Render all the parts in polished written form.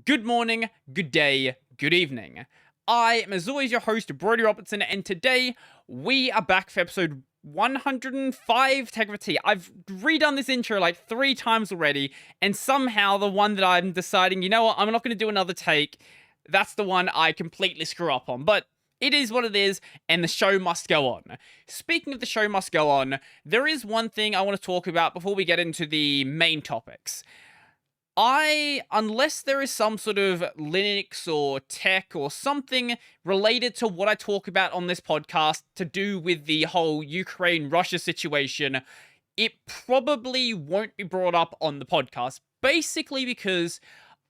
good morning, good day, good evening. I am as always your host, Brody Robertson, and today we are back for episode 105 Tegrity. I've redone this intro like 3 times already, and somehow the one that I'm deciding, you know what, I'm not going to do another take, that's the one I completely screw up on. But it is what it is, and the show must go on. Speaking of the show must go on, there is one thing I want to talk about before we get into the main topics. Unless there is some sort of Linux or tech or something related to what I talk about on this podcast to do with the whole Ukraine-Russia situation, it probably won't be brought up on the podcast. Basically because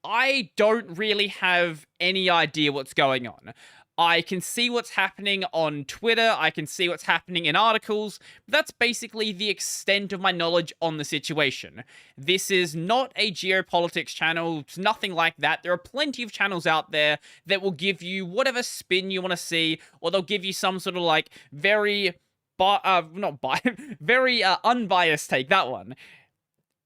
I don't really have any idea what's going on. I can see what's happening on Twitter, I can see what's happening in articles, but that's basically the extent of my knowledge on the situation. This is not a geopolitics channel, it's nothing like that. There are plenty of channels out there that will give you whatever spin you want to see, or they'll give you some sort of like very, unbiased take, that one.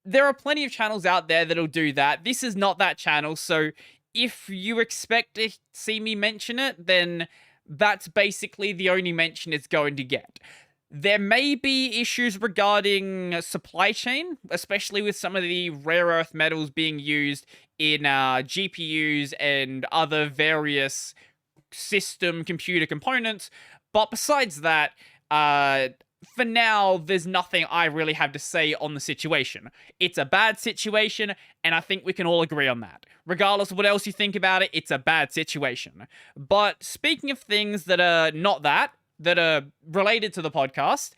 There are plenty of channels out there that'll do that. This is not that channel, so if you expect to see me mention it, then that's basically the only mention it's going to get. There may be issues regarding supply chain, especially with some of the rare earth metals being used in GPUs and other various system computer components. But besides that, for now, there's nothing I really have to say on the situation. It's a bad situation, and I think we can all agree on that. Regardless of what else you think about it, it's a bad situation. But speaking of things that are not that are related to the podcast,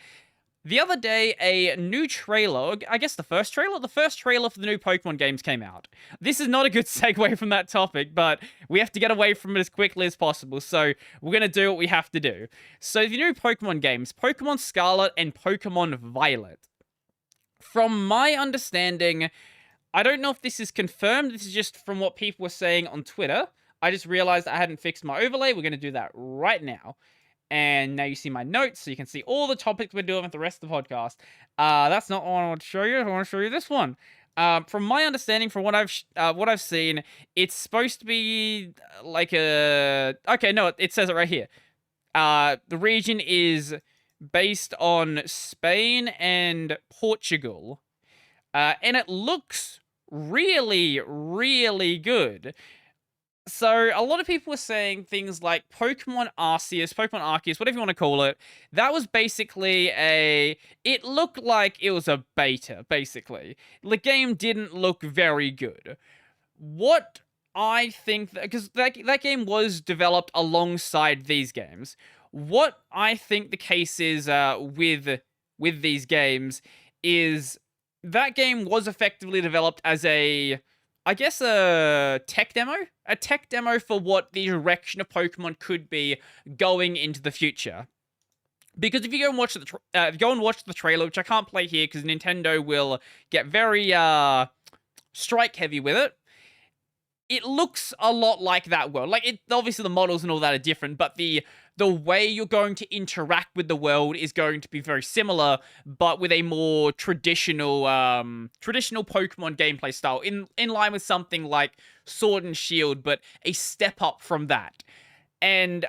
the other day, a new trailer, I guess the first trailer for the new Pokemon games came out. This is not a good segue from that topic, but we have to get away from it as quickly as possible, so we're going to do what we have to do. So the new Pokemon games, Pokemon Scarlet and Pokemon Violet. From my understanding, I don't know if this is confirmed, this is just from what people were saying on Twitter. I just realized I hadn't fixed my overlay, we're going to do that right now. And now you see my notes, so you can see all the topics we're doing with the rest of the podcast. That's not what I want to show you. I want to show you this one. From my understanding, from what I've seen, it's supposed to be like a... Okay, no, it says it right here. The region is based on Spain and Portugal. And it looks really, really good. So, a lot of people were saying things like Pokemon Arceus, whatever you want to call it. That was basically it looked like it was a beta, basically. The game didn't look very good. What I think, because that game was developed alongside these games. What I think the case is with these games is that game was effectively developed as I guess a tech demo? A tech demo for what the direction of Pokemon could be going into the future. Because if you go and watch the trailer, which I can't play here because Nintendo will get very strike heavy with it, it looks a lot like that world. Like, obviously the models and all that are different, but the way you're going to interact with the world is going to be very similar, but with a more traditional Pokemon gameplay style, in line with something like Sword and Shield, but a step up from that. And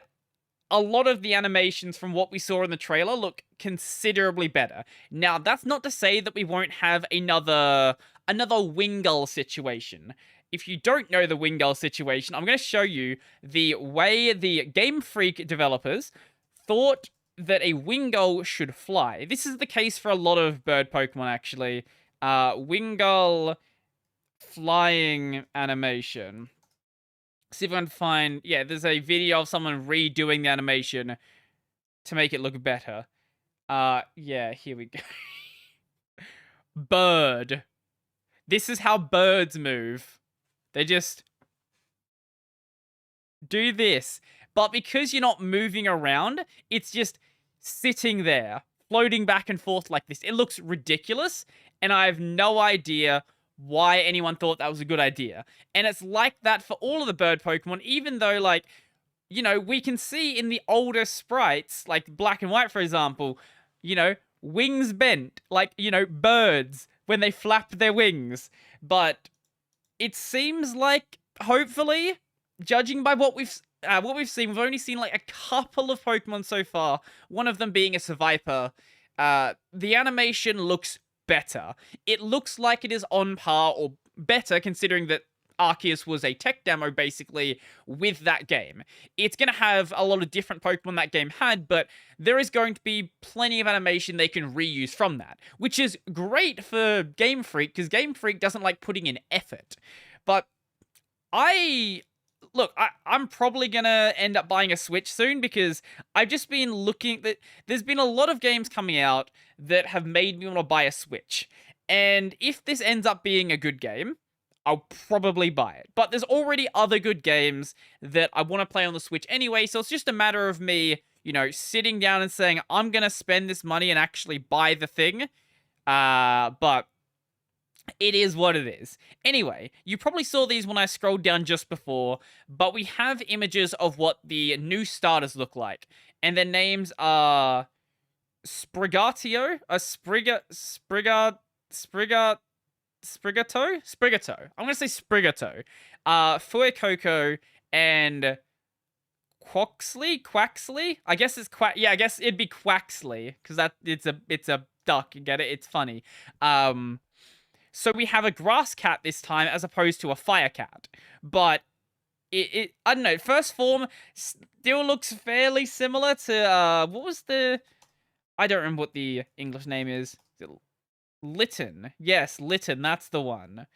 a lot of the animations from what we saw in the trailer look considerably better. Now, that's not to say that we won't have another Wingull situation. If you don't know the Wingull situation, I'm going to show you the way the Game Freak developers thought that a Wingull should fly. This is the case for a lot of bird Pokemon, actually. Wingull flying animation. See if I can find... Yeah, there's a video of someone redoing the animation to make it look better. Yeah, here we go. Bird. This is how birds move. They just do this. But because you're not moving around, it's just sitting there, floating back and forth like this. It looks ridiculous, and I have no idea why anyone thought that was a good idea. And it's like that for all of the bird Pokemon, even though, like, you know, we can see in the older sprites, like Black and White, for example, you know, wings bent, like, you know, birds when they flap their wings. But it seems like hopefully, judging by what we've seen, we've only seen like a couple of Pokemon so far. One of them being a Survivor. The animation looks better. It looks like it is on par or better, considering that Arceus was a tech demo basically with that game. It's going to have a lot of different Pokemon that game had, but there is going to be plenty of animation they can reuse from that, which is great for Game Freak because Game Freak doesn't like putting in effort. But I'm probably gonna end up buying a Switch soon because I've just been looking that there's been a lot of games coming out that have made me want to buy a Switch. And if this ends up being a good game, I'll probably buy it. But there's already other good games that I want to play on the Switch anyway, so it's just a matter of me, sitting down and saying, I'm gonna spend this money and actually buy the thing. But it is what it is. Anyway, you probably saw these when I scrolled down just before, but we have images of what the new starters look like. And their names are Sprigatio, Sprigato. I'm gonna say Sprigato. Fuecoco and Quaxley? I guess it's Yeah, I guess it'd be Quaxley because it's a duck. You get it? It's funny. So we have a grass cat this time as opposed to a fire cat. But I don't know, first form still looks fairly similar to what was I don't remember what the English name is. Litten. Yes, Litten, that's the one.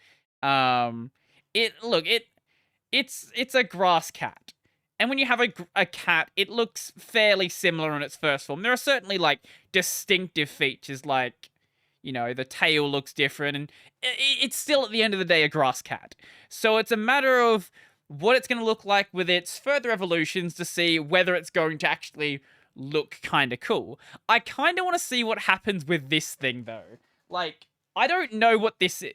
It's a grass cat. And when you have a cat, it looks fairly similar in its first form. There are certainly like distinctive features like the tail looks different, and it's still at the end of the day a grass cat. So it's a matter of what it's going to look like with its further evolutions to see whether it's going to actually look kind of cool. I kind of want to see what happens with this thing though. Like, I don't know what this is.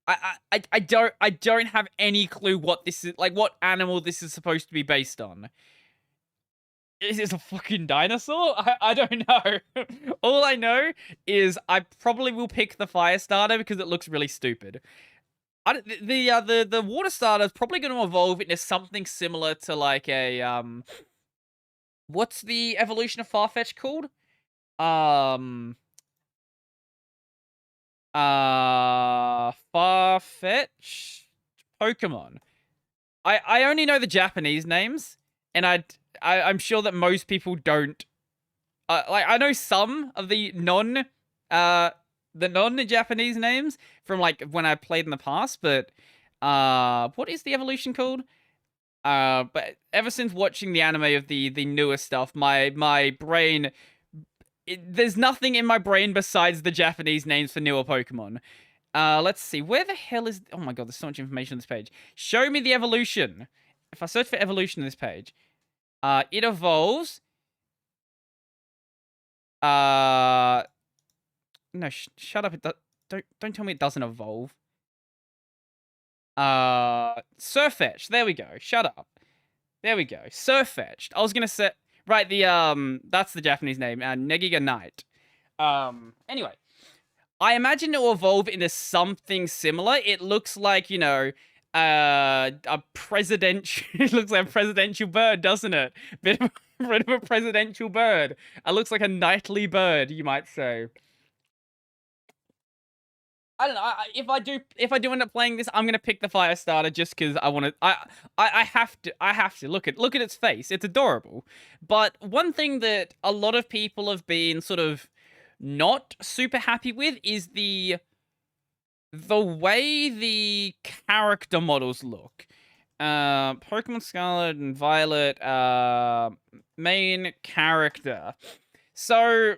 I don't have any clue what this is, like what animal this is supposed to be based on. Is this a fucking dinosaur? I don't know. All I know is I probably will pick the fire starter because it looks really stupid. The water starter is probably going to evolve into something similar to like a what's the evolution of Farfetch called? Farfetch Pokemon. I only know the Japanese names, and I'm sure that most people don't. Like I know some of the non-Japanese names from like when I played in the past, but what is the evolution called? But ever since watching the anime of the newer stuff, my brain, there's nothing in my brain besides the Japanese names for newer Pokemon. Let's see. Where the hell is... Oh my god, there's so much information on this page. Show me the evolution. If I search for evolution on this page. It evolves... No, shut up. Don't tell me it doesn't evolve. Surfetched. There we go. Shut up. There we go. Surfetched. I was gonna say... Right, that's the Japanese name. Negiga Knight. Anyway. I imagine it will evolve into something similar. It looks like, a presidential... It looks like a presidential bird, doesn't it? Bit of a presidential bird. It looks like a knightly bird, you might say. I don't know. If I do end up playing this, I'm gonna pick the fire starter just because I want to. I have to look at its face. It's adorable. But one thing that a lot of people have been sort of not super happy with is the way the character models look. Pokemon Scarlet and Violet, main character. So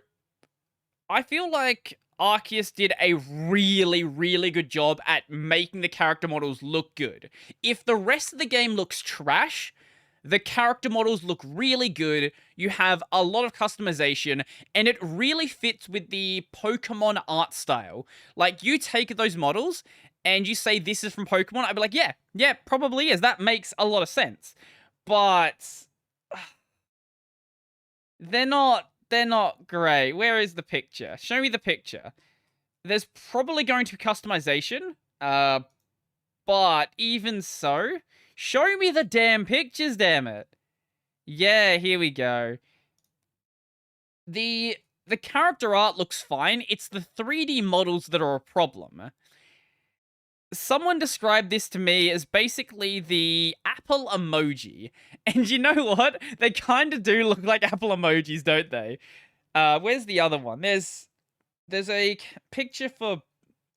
I feel like Arceus did a really, really good job at making the character models look good. If the rest of the game looks trash, the character models look really good, you have a lot of customization, and it really fits with the Pokemon art style. Like, you take those models, and you say this is from Pokemon, I'd be like, yeah, probably is. That makes a lot of sense. But they're not great. Where is the picture? Show me the picture. There's probably going to be customization, Uh, but even so, show me the damn pictures, damn it. Yeah, here we go. The character art looks fine. It's the 3D models that are a problem. Someone described this to me as basically the Apple emoji. And you know what? They kind of do look like Apple emojis, don't they? Where's the other one? There's a picture for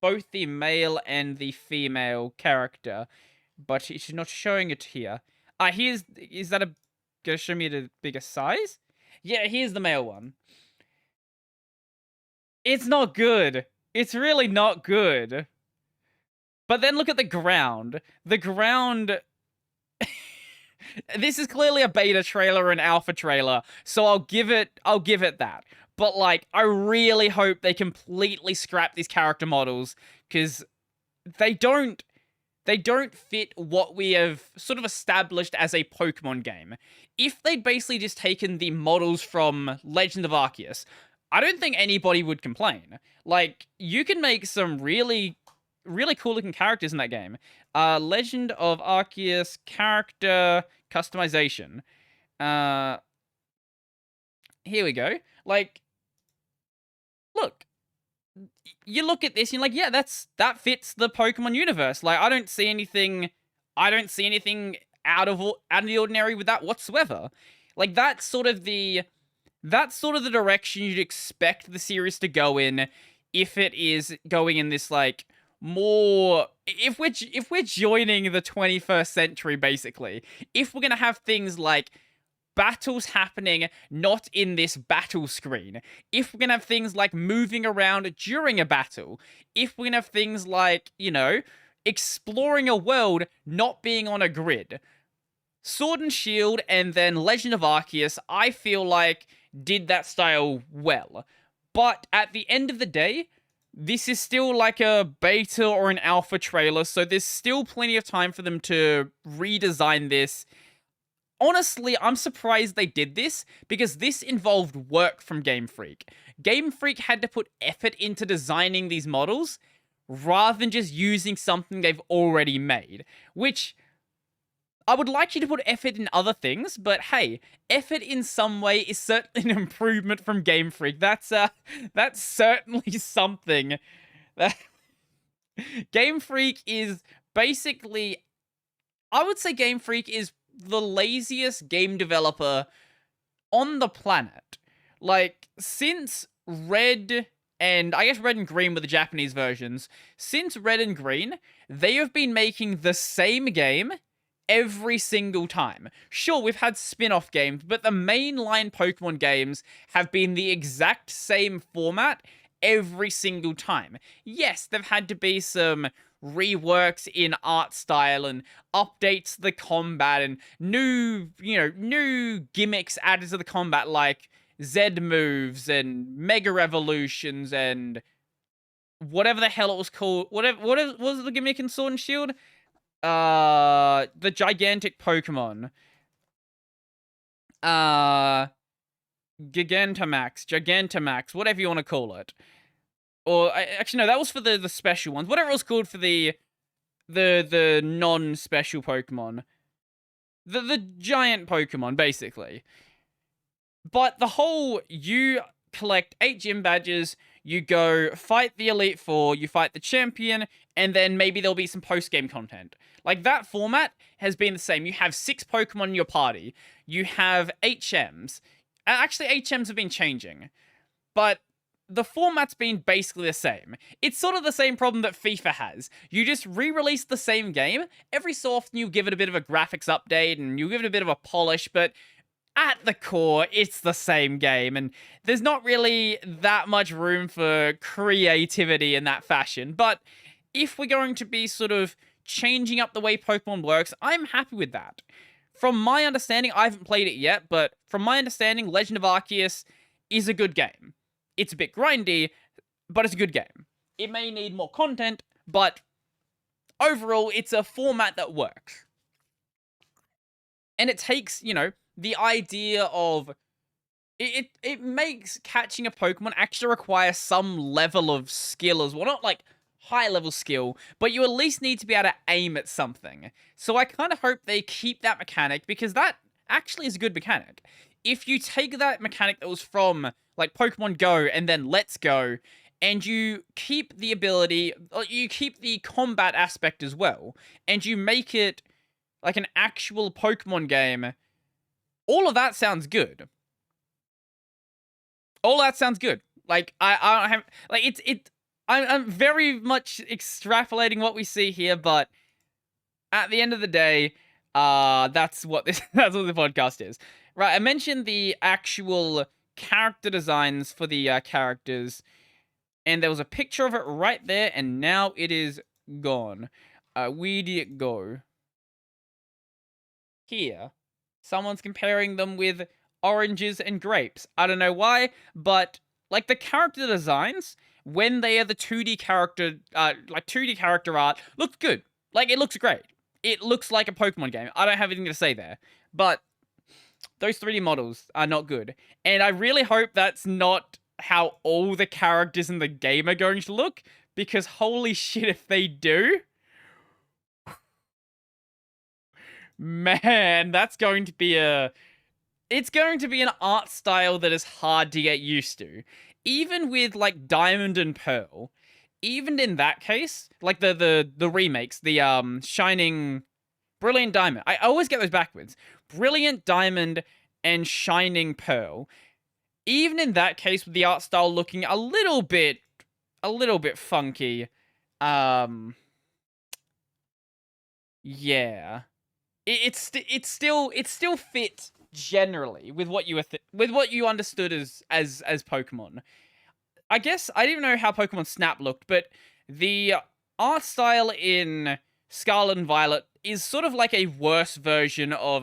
both the male and the female character, but it's not showing it here. Is that gonna show me the bigger size? Yeah, here's the male one. It's not good. It's really not good. But then look at the ground. The ground... This is clearly a beta trailer or an alpha trailer, so I'll give it that. But, like, I really hope they completely scrap these character models, because they don't fit what we have sort of established as a Pokemon game. If they'd basically just taken the models from Legend of Arceus, I don't think anybody would complain. Like, you can make some really cool looking characters in that game. Legend of Arceus character customization. Here we go. Like, look. You look at this, and you're like, yeah, that fits the Pokemon universe. Like, I don't see anything out of the ordinary with that whatsoever. Like, that's sort of the direction you'd expect the series to go in if it is going in this, like, more... If we're joining the 21st century, basically. If we're gonna have things like battles happening not in this battle screen. If we're gonna have things like moving around during a battle. If we're gonna have things like, you know, exploring a world not being on a grid. Sword and Shield and then Legend of Arceus, I feel like, did that style well. But at the end of the day, this is still like a beta or an alpha trailer, so there's still plenty of time for them to redesign this. Honestly, I'm surprised they did this, because this involved work from Game Freak. Game Freak had to put effort into designing these models, rather than just using something they've already made. Which, I would like you to put effort in other things, but hey, effort in some way is certainly an improvement from Game Freak. That's certainly something. Game Freak is basically... I would say Game Freak is the laziest game developer on the planet. Like, since Red and... I guess Red and Green were the Japanese versions. Since Red and Green, they have been making the same game every single time. Sure, we've had spin-off games, but the mainline Pokemon games have been the exact same format every single time. Yes, there've had to be some reworks in art style and updates to the combat and new gimmicks added to the combat, like Z moves and Mega Evolutions and whatever the hell it was called. What was the gimmick in Sword and Shield? The gigantic Pokemon. Gigantamax, whatever you want to call it. Or, actually, no, that was for the special ones. Whatever it was called for the non-special Pokemon. The giant Pokemon, basically. But the whole, you collect 8 gym badges, you go fight the Elite Four, you fight the champion, and then maybe there'll be some post-game content. Like, that format has been the same. You have 6 Pokemon in your party. You have HMs. Actually, HMs have been changing. But the format's been basically the same. It's sort of the same problem that FIFA has. You just re-release the same game. Every so often you give it a bit of a graphics update and you give it a bit of a polish, but at the core, it's the same game, and there's not really that much room for creativity in that fashion. But if we're going to be sort of changing up the way Pokemon works, I'm happy with that. From my understanding, I haven't played it yet, but from my understanding, Legend of Arceus is a good game. It's a bit grindy, but it's a good game. It may need more content, but overall, it's a format that works. And it takes, you know, the idea of... It makes catching a Pokemon actually require some level of skill as well. Not, like, high level skill, but you at least need to be able to aim at something. So I kind of hope they keep that mechanic, because that actually is a good mechanic. If you take that mechanic that was from like Pokemon Go and then Let's Go, and you keep the ability, you keep the combat aspect as well, and you make it like an actual Pokemon game, all of that sounds good. All that sounds good. Like I don't have like I'm very much extrapolating what we see here, but at the end of the day, that's what this that's what the podcast is. Right, I mentioned the actual character designs for the characters, and there was a picture of it right there, and now it is gone. Where did it go? Here. Someone's comparing them with oranges and grapes. I don't know why, but like the character designs, when they are the 2D character, like 2D character art, looks good. Like, it looks great. It looks like a Pokemon game. I don't have anything to say there. But those 3D models are not good. And I really hope that's not how all the characters in the game are going to look, because holy shit if they do. Man, that's going to be it's going to be an art style that is hard to get used to. Even with like Diamond and Pearl, even in that case, like the remakes, the Shining Brilliant Diamond. I always get those backwards. Brilliant Diamond and Shining Pearl. Even in that case, with the art style looking a little bit funky, yeah, it still fit generally with what you with what you understood as Pokemon. I guess I didn't know how Pokemon Snap looked, but the art style in Scarlet and Violet is sort of like a worse version of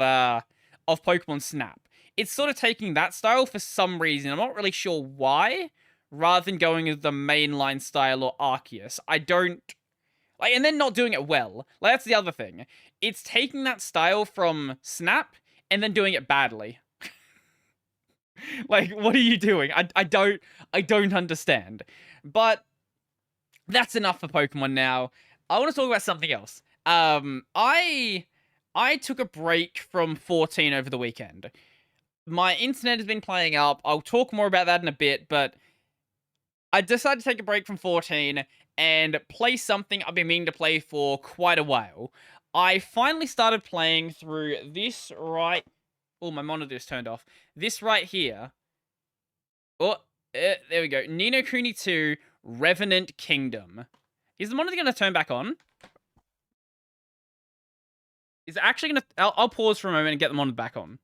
Pokemon Snap. It's sort of taking that style for some reason. I'm not really sure why, rather than going with the mainline style or Arceus. I don't like, and then not doing it well. Like, that's the other thing. It's taking that style from Snap and then doing it badly. Like, what are you doing? I don't understand. But that's enough for Pokemon now. I want to talk about something else. I took a break from 14 over the weekend. My internet has been playing up. I'll talk more about that in a bit, but I decided to take a break from 14 and play something I've been meaning to play for quite a while. I finally started playing through this right... Oh, my monitor's turned off. This right here. Oh, there we go. Ninokuni 2, Revenant Kingdom. Is the monitor going to turn back on? Is it actually going to... I'll pause for a moment and get the monitor back on.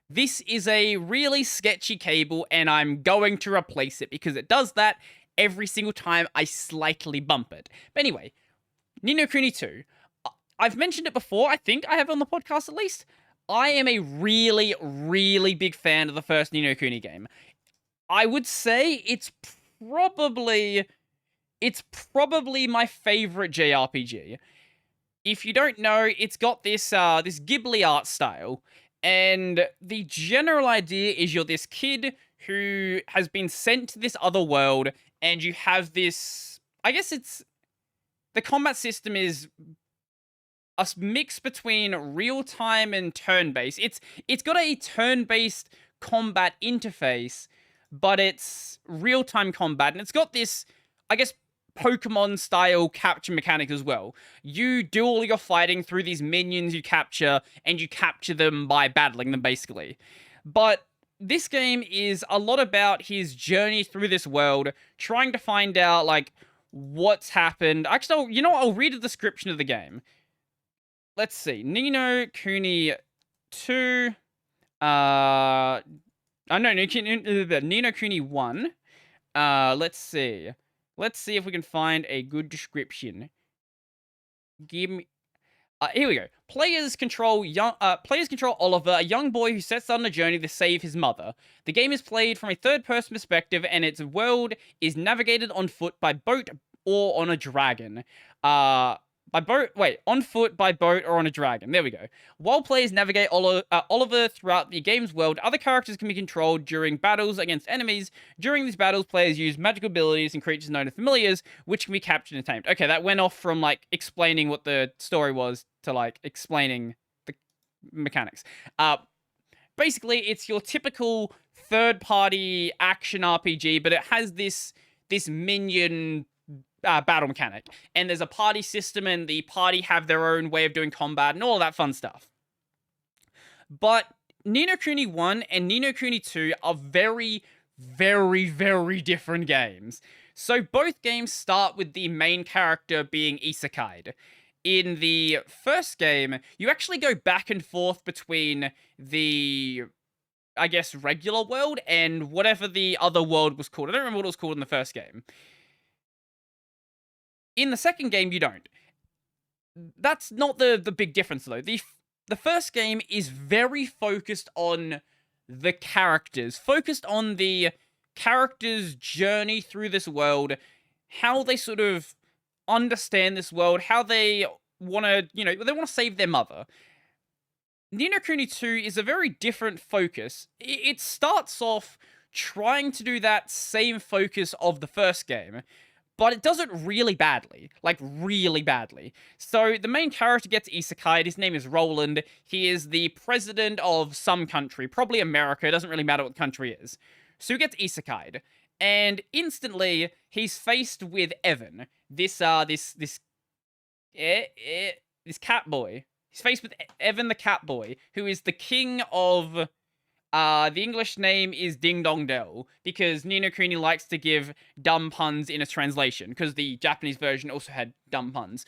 This is a really sketchy cable, and I'm going to replace it because it does that every single time I slightly bump it. But anyway, Ninokuni 2. I've mentioned it before, I think I have on the podcast at least. I am a really, really big fan of the first Ninokuni game. I would say it's probably my favorite JRPG. If you don't know, it's got this this Ghibli art style, and the general idea is you're this kid who has been sent to this other world, and you have this... I guess the combat system is a mix between real-time and turn-based. It's got a turn-based combat interface, but it's real-time combat, and it's got this, I guess, Pokemon-style capture mechanic as well. You do all your fighting through these minions you capture, and you capture them by battling them, basically. But this game is a lot about his journey through this world, trying to find out, like, what's happened. Actually, you know what? I'll read a description of the game. Let's see. Ninokuni 2... no, Ninokuni 1. Let's see. Let's see if we can find a good description. Give me... here we go. Players control Oliver, a young boy who sets out on a journey to save his mother. The game is played from a third-person perspective, and its world is navigated on foot, by boat, or on a dragon. By on foot, by boat, or on a dragon. There we go. While players navigate Oliver throughout the game's world, other characters can be controlled during battles against enemies. During these battles, players use magical abilities and creatures known as familiars, which can be captured and tamed. Okay, that went off from, like, explaining what the story was to, like, explaining the mechanics. Basically, it's your typical third-party action RPG, but it has this minion battle mechanic, and there's a party system, and the party have their own way of doing combat and all that fun stuff. But Ninokuni 1 and Ninokuni 2 are very, very, very different games. So both games start with the main character being isekai'd. In the first game, you actually go back and forth between the, I guess, regular world and whatever the other world was called. I don't remember what it was called in the first game. In the second game, you don't. That's not the big difference, though. The first game is very focused on the characters, focused on the characters' journey through this world, how they sort of understand this world, how they want to, they want to save their mother. Ninokuni 2 is a very different focus. It starts off trying to do that same focus of the first game, but it does it really badly. Like, really badly. So, the main character gets isekai'd. His name is Roland. He is the president of some country. Probably America. It doesn't really matter what the country is. So, he gets isekai'd. And instantly, he's faced with Evan. This cat boy. He's faced with Evan the cat boy, who is the king of... the English name is Ding Dong Dell, because Ninokuni likes to give dumb puns in its translation, because the Japanese version also had dumb puns.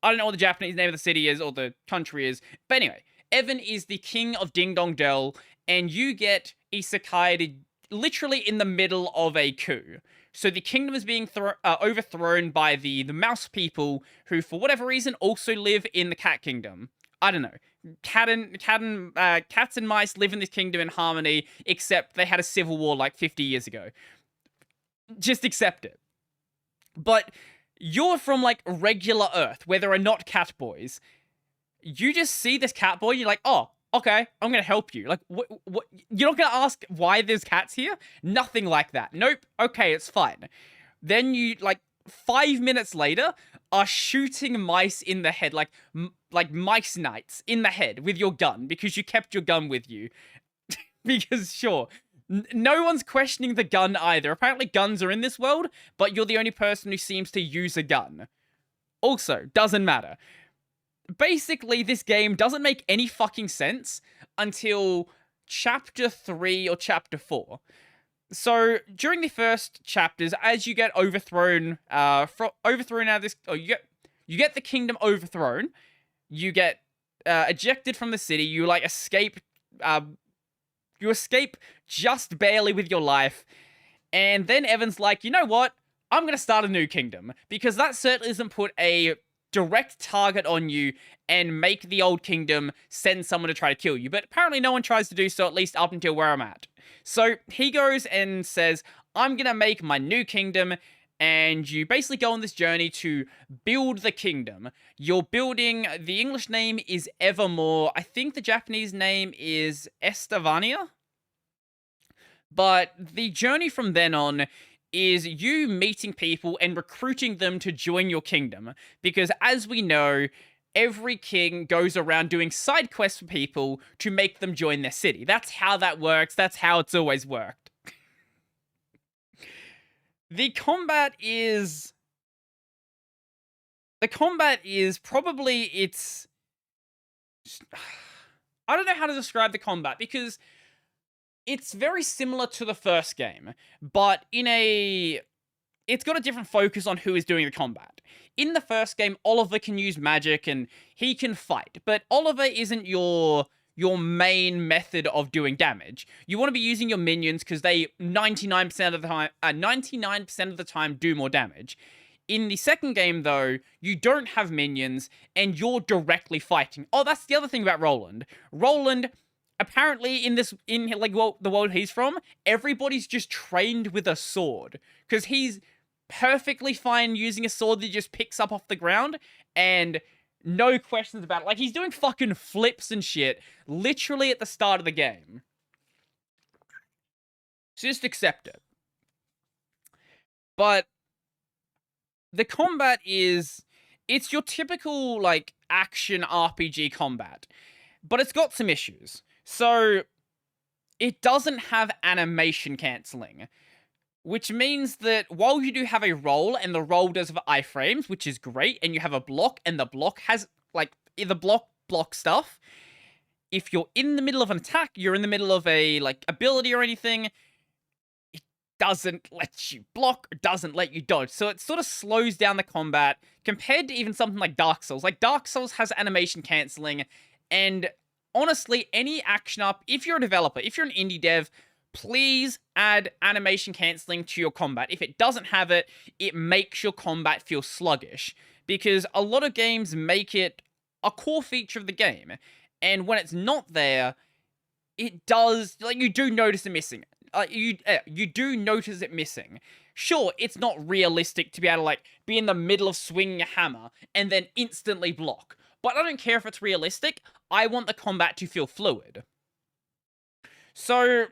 I don't know what the Japanese name of the city is, or the country is, but anyway, Evan is the king of Ding Dong Dell, and you get isekai'd literally in the middle of a coup. So the kingdom is being overthrown by the mouse people, who for whatever reason also live in the cat kingdom. I don't know. Cats and mice live in this kingdom in harmony, except they had a civil war like 50 years ago. Just accept it. But you're from, like, regular Earth, where there are not cat boys. You just see this cat boy, you're like, oh, okay, I'm gonna help you. Like, what? You're not gonna ask why there's cats here? Nothing like that. Nope. Okay, it's fine. Then you, like, 5 minutes later, are shooting mice in the head, like mice knights in the head with your gun, because you kept your gun with you. Because, sure, no one's questioning the gun either. Apparently guns are in this world, but you're the only person who seems to use a gun. Also, doesn't matter. Basically, this game doesn't make any fucking sense until Chapter 3 or Chapter 4. So, during the first chapters, as you get overthrown, out of this, you get the kingdom overthrown, you get, ejected from the city, you, like, escape just barely with your life, and then Evan's like, you know what, I'm gonna start a new kingdom, because that certainly doesn't put a direct target on you and make the old kingdom send someone to try to kill you, but apparently no one tries to do so, at least up until where I'm at. So he goes and says, I'm gonna make my new kingdom, and you basically go on this journey to build the kingdom. You're building, the English name is Evermore, I think the Japanese name is Estavania? But the journey from then on is you meeting people and recruiting them to join your kingdom. Because as we know, every king goes around doing side quests for people to make them join their city. That's how that works. That's how it's always worked. The combat is probably its... I don't know how to describe the combat, because it's very similar to the first game, but it's got a different focus on who is doing the combat. In the first game, Oliver can use magic and he can fight, but Oliver isn't your main method of doing damage. You want to be using your minions because they 99% of the time do more damage. In the second game, though, you don't have minions and you're directly fighting. Oh, that's the other thing about Roland. Roland, apparently the world he's from, everybody's just trained with a sword, because he's perfectly fine using a sword that he just picks up off the ground, and no questions about it. Like, he's doing fucking flips and shit literally at the start of the game. So just accept it. But the combat it's your typical, like, action RPG combat, but it's got some issues. So it doesn't have animation cancelling, which means that while you do have a roll, and the roll does have iframes, which is great, and you have a block, and the block has, like, the block stuff, if you're in the middle of an attack, you're in the middle of a, like, ability or anything, it doesn't let you block, or doesn't let you dodge. So it sort of slows down the combat compared to even something like Dark Souls. Like, Dark Souls has animation cancelling, and honestly, any action up, if you're a developer, if you're an indie dev, please add animation cancelling to your combat. If it doesn't have it, it makes your combat feel sluggish, because a lot of games make it a core feature of the game, and when it's not there, it does, like, you do notice it missing. You do notice it missing. Sure, it's not realistic to be able to, like, be in the middle of swinging a hammer and then instantly block, but I don't care if it's realistic. I want the combat to feel fluid. So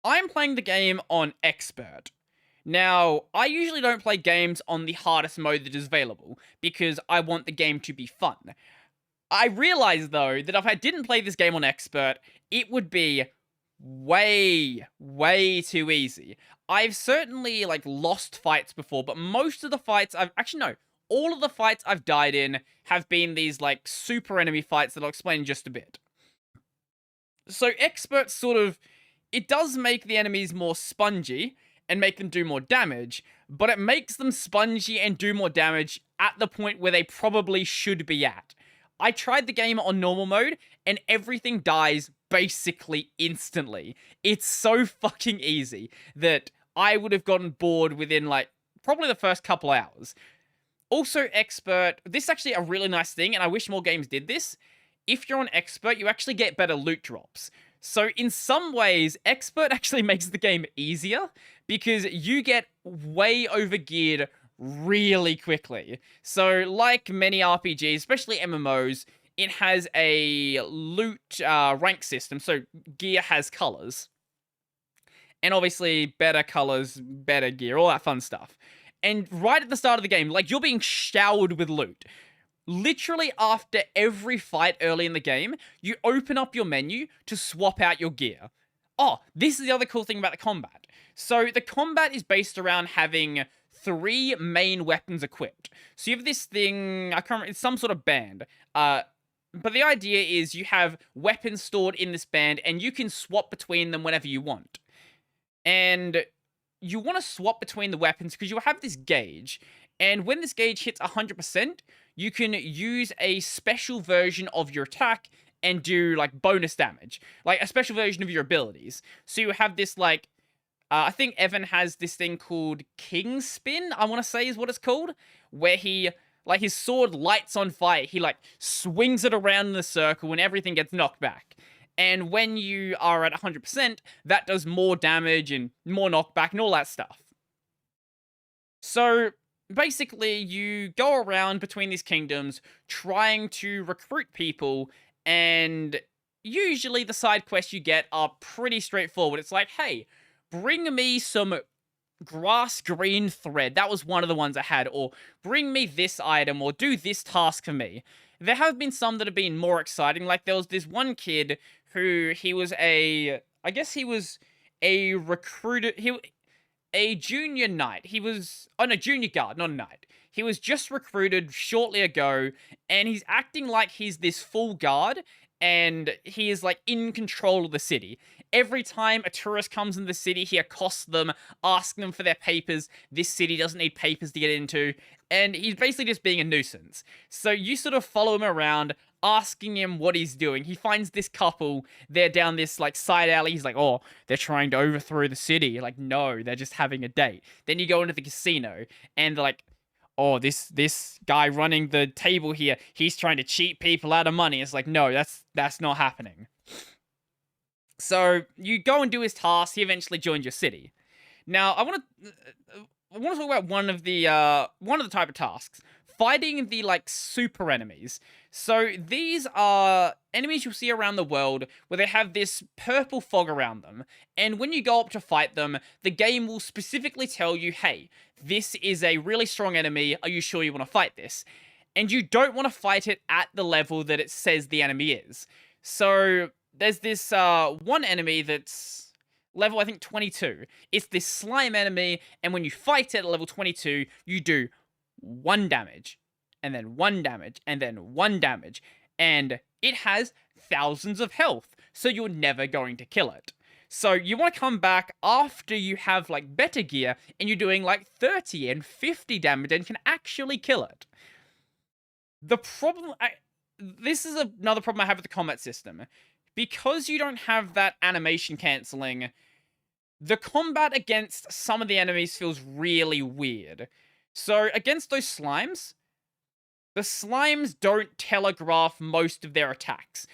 I'm playing the game on Expert. Now, I usually don't play games on the hardest mode that is available, because I want the game to be fun. I realize, though, that if I didn't play this game on Expert, it would be way, way too easy. I've certainly, like, lost fights before, but most of the fights all of the fights I've died in have been these, like, super enemy fights that I'll explain in just a bit. So Expert sort of, it does make the enemies more spongy and make them do more damage, but it makes them spongy and do more damage at the point where they probably should be at. I tried the game on normal mode, and everything dies basically instantly. It's so fucking easy that I would have gotten bored within, like, probably the first couple hours. Also, Expert, this is actually a really nice thing, and I wish more games did this. If you're on Expert, you actually get better loot drops. So in some ways, Expert actually makes the game easier, because you get way overgeared really quickly. So like many RPGs, especially MMOs, it has a loot rank system, so gear has colors. And obviously, better colors, better gear, all that fun stuff. And right at the start of the game, like, you're being showered with loot. Literally after every fight early in the game, you open up your menu to swap out your gear. Oh, this is the other cool thing about the combat. So the combat is based around having 3 main weapons equipped. So you have this thing, I can't remember, it's some sort of band. But the idea is you have weapons stored in this band, and you can swap between them whenever you want. And you want to swap between the weapons because you'll have this gauge, and when this gauge hits 100%, you can use a special version of your attack and do, like, bonus damage. Like, a special version of your abilities. So you have this, like, I think Evan has this thing called King Spin, I want to say is what it's called, where he, like, his sword lights on fire. He, like, swings it around in a circle and everything gets knocked back. And when you are at 100%, that does more damage and more knockback and all that stuff. So basically, you go around between these kingdoms trying to recruit people, and usually the side quests you get are pretty straightforward. It's like, hey, bring me some grass green thread. That was one of the ones I had. Or bring me this item, or do this task for me. There have been some that have been more exciting. Like, there was this one kid who, he was a recruiter, a junior knight. Junior guard, not a knight. He was just recruited shortly ago, and he's acting like he's this full guard, and he is, like, in control of the city. Every time a tourist comes in the city, he accosts them, asking them for their papers. This city doesn't need papers to get into, and he's basically just being a nuisance. So you sort of follow him around, asking him what he's doing. He finds this couple, they're down this, like, side alley. He's like, oh, they're trying to overthrow the city. Like, no, they're just having a date. Then you go into the casino, and they're like, oh, this guy running the table here, he's trying to cheat people out of money. It's like, no, that's not happening. So you go and do his task. He eventually joins your city. Now, I want to talk about one of the type of tasks. fighting the, like, super enemies. So these are enemies you'll see around the world where they have this purple fog around them. And when you go up to fight them, the game will specifically tell you, hey, this is a really strong enemy. Are you sure you want to fight this? And you don't want to fight it at the level that it says the enemy is. So there's this one enemy that's level, I think, 22. It's this slime enemy, and when you fight it at level 22, you do 1 damage, and then 1 damage, and then 1 damage. And it has thousands of health, so you're never going to kill it. So you want to come back after you have, like, better gear, and you're doing, like, 30 and 50 damage, and can actually kill it. The problem... this is another problem I have with the combat system. Because you don't have that animation cancelling, the combat against some of the enemies feels really weird. So, against those slimes, the slimes don't telegraph most of their attacks.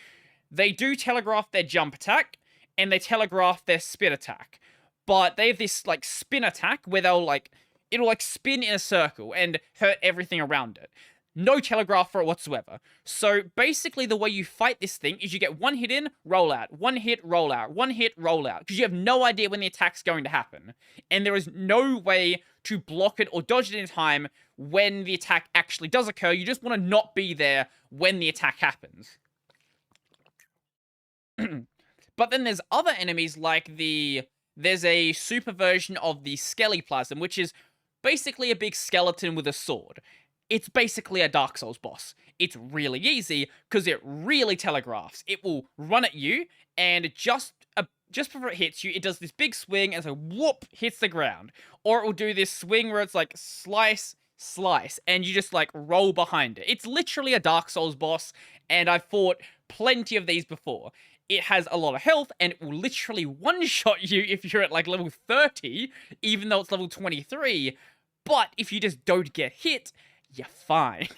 They do telegraph their jump attack, and they telegraph their spin attack. But they have this, like, spin attack where they'll, like, it'll, like, spin in a circle and hurt everything around it. No telegraph for it whatsoever. So basically the way you fight this thing is you get 1 hit in, roll out, 1 hit, roll out, 1 hit, roll out, because you have no idea when the attack's going to happen. And there is no way to block it or dodge it in time when the attack actually does occur. You just want to not be there when the attack happens. But then there's other enemies like there's a super version of the Skellyplasm, which is basically a big skeleton with a sword. It's basically a Dark Souls boss. It's really easy, because it really telegraphs. It will run at you, and just before it hits you, it does this big swing, and so whoop, hits the ground. Or it will do this swing where it's like, slice, slice, and you just, like, roll behind it. It's literally a Dark Souls boss, and I've fought plenty of these before. It has a lot of health, and it will literally one-shot you if you're at, like, level 30, even though it's level 23. But if you just don't get hit, you're fine.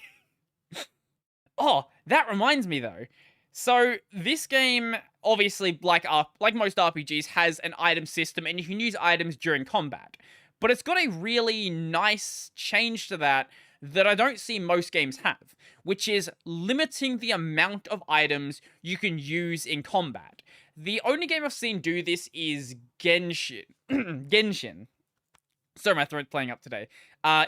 Oh, that reminds me though. So this game, obviously, like most RPGs, has an item system, and you can use items during combat. But it's got a really nice change to that I don't see most games have, which is limiting the amount of items you can use in combat. The only game I've seen do this is Genshin. Genshin. Sorry, my throat's playing up today.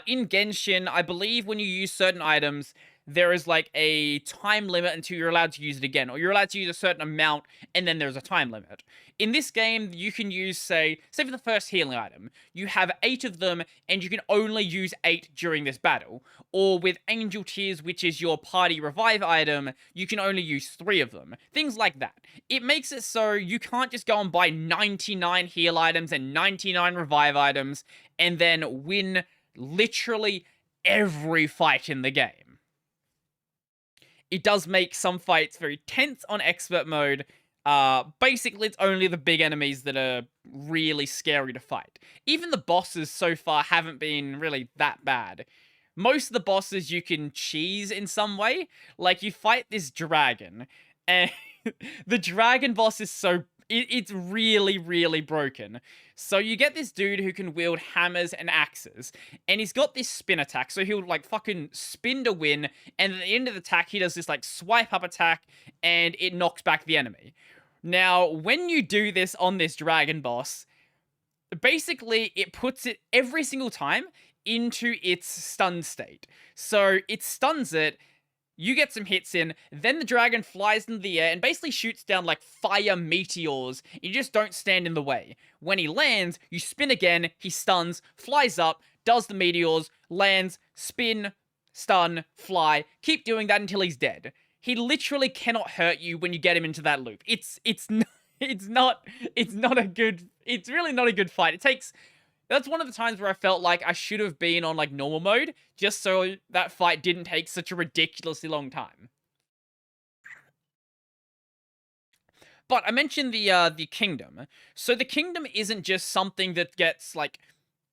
In Genshin, I believe when you use certain items, there is, like, a time limit until you're allowed to use it again, or you're allowed to use a certain amount, and then there's a time limit. In this game, you can use, say for the first healing item, you have 8 of them, and you can only use 8 during this battle. Or with Angel Tears, which is your party revive item, you can only use 3 of them. Things like that. It makes it so you can't just go and buy 99 heal items and 99 revive items, and then win literally every fight in the game. It does make some fights very tense on expert mode. Basically, it's only the big enemies that are really scary to fight. Even the bosses so far haven't been really that bad. Most of the bosses you can cheese in some way. Like, you fight this dragon, and the dragon boss is so... It's really, really broken. So you get this dude who can wield hammers and axes, and he's got this spin attack, so he'll, like, fucking spin to win, and at the end of the attack, he does this, like, swipe up attack, and it knocks back the enemy. Now, when you do this on this dragon boss, basically, it puts it every single time into its stun state. So it stuns it, you get some hits in, then the dragon flies into the air and basically shoots down, like, fire meteors. You just don't stand in the way. When he lands, you spin again, he stuns, flies up, does the meteors, lands, spin, stun, fly. Keep doing that until he's dead. He literally cannot hurt you when you get him into that loop. It's really not a good fight. That's one of the times where I felt like I should have been on, like, normal mode, just so that fight didn't take such a ridiculously long time. But I mentioned the kingdom. So the kingdom isn't just something that gets, like,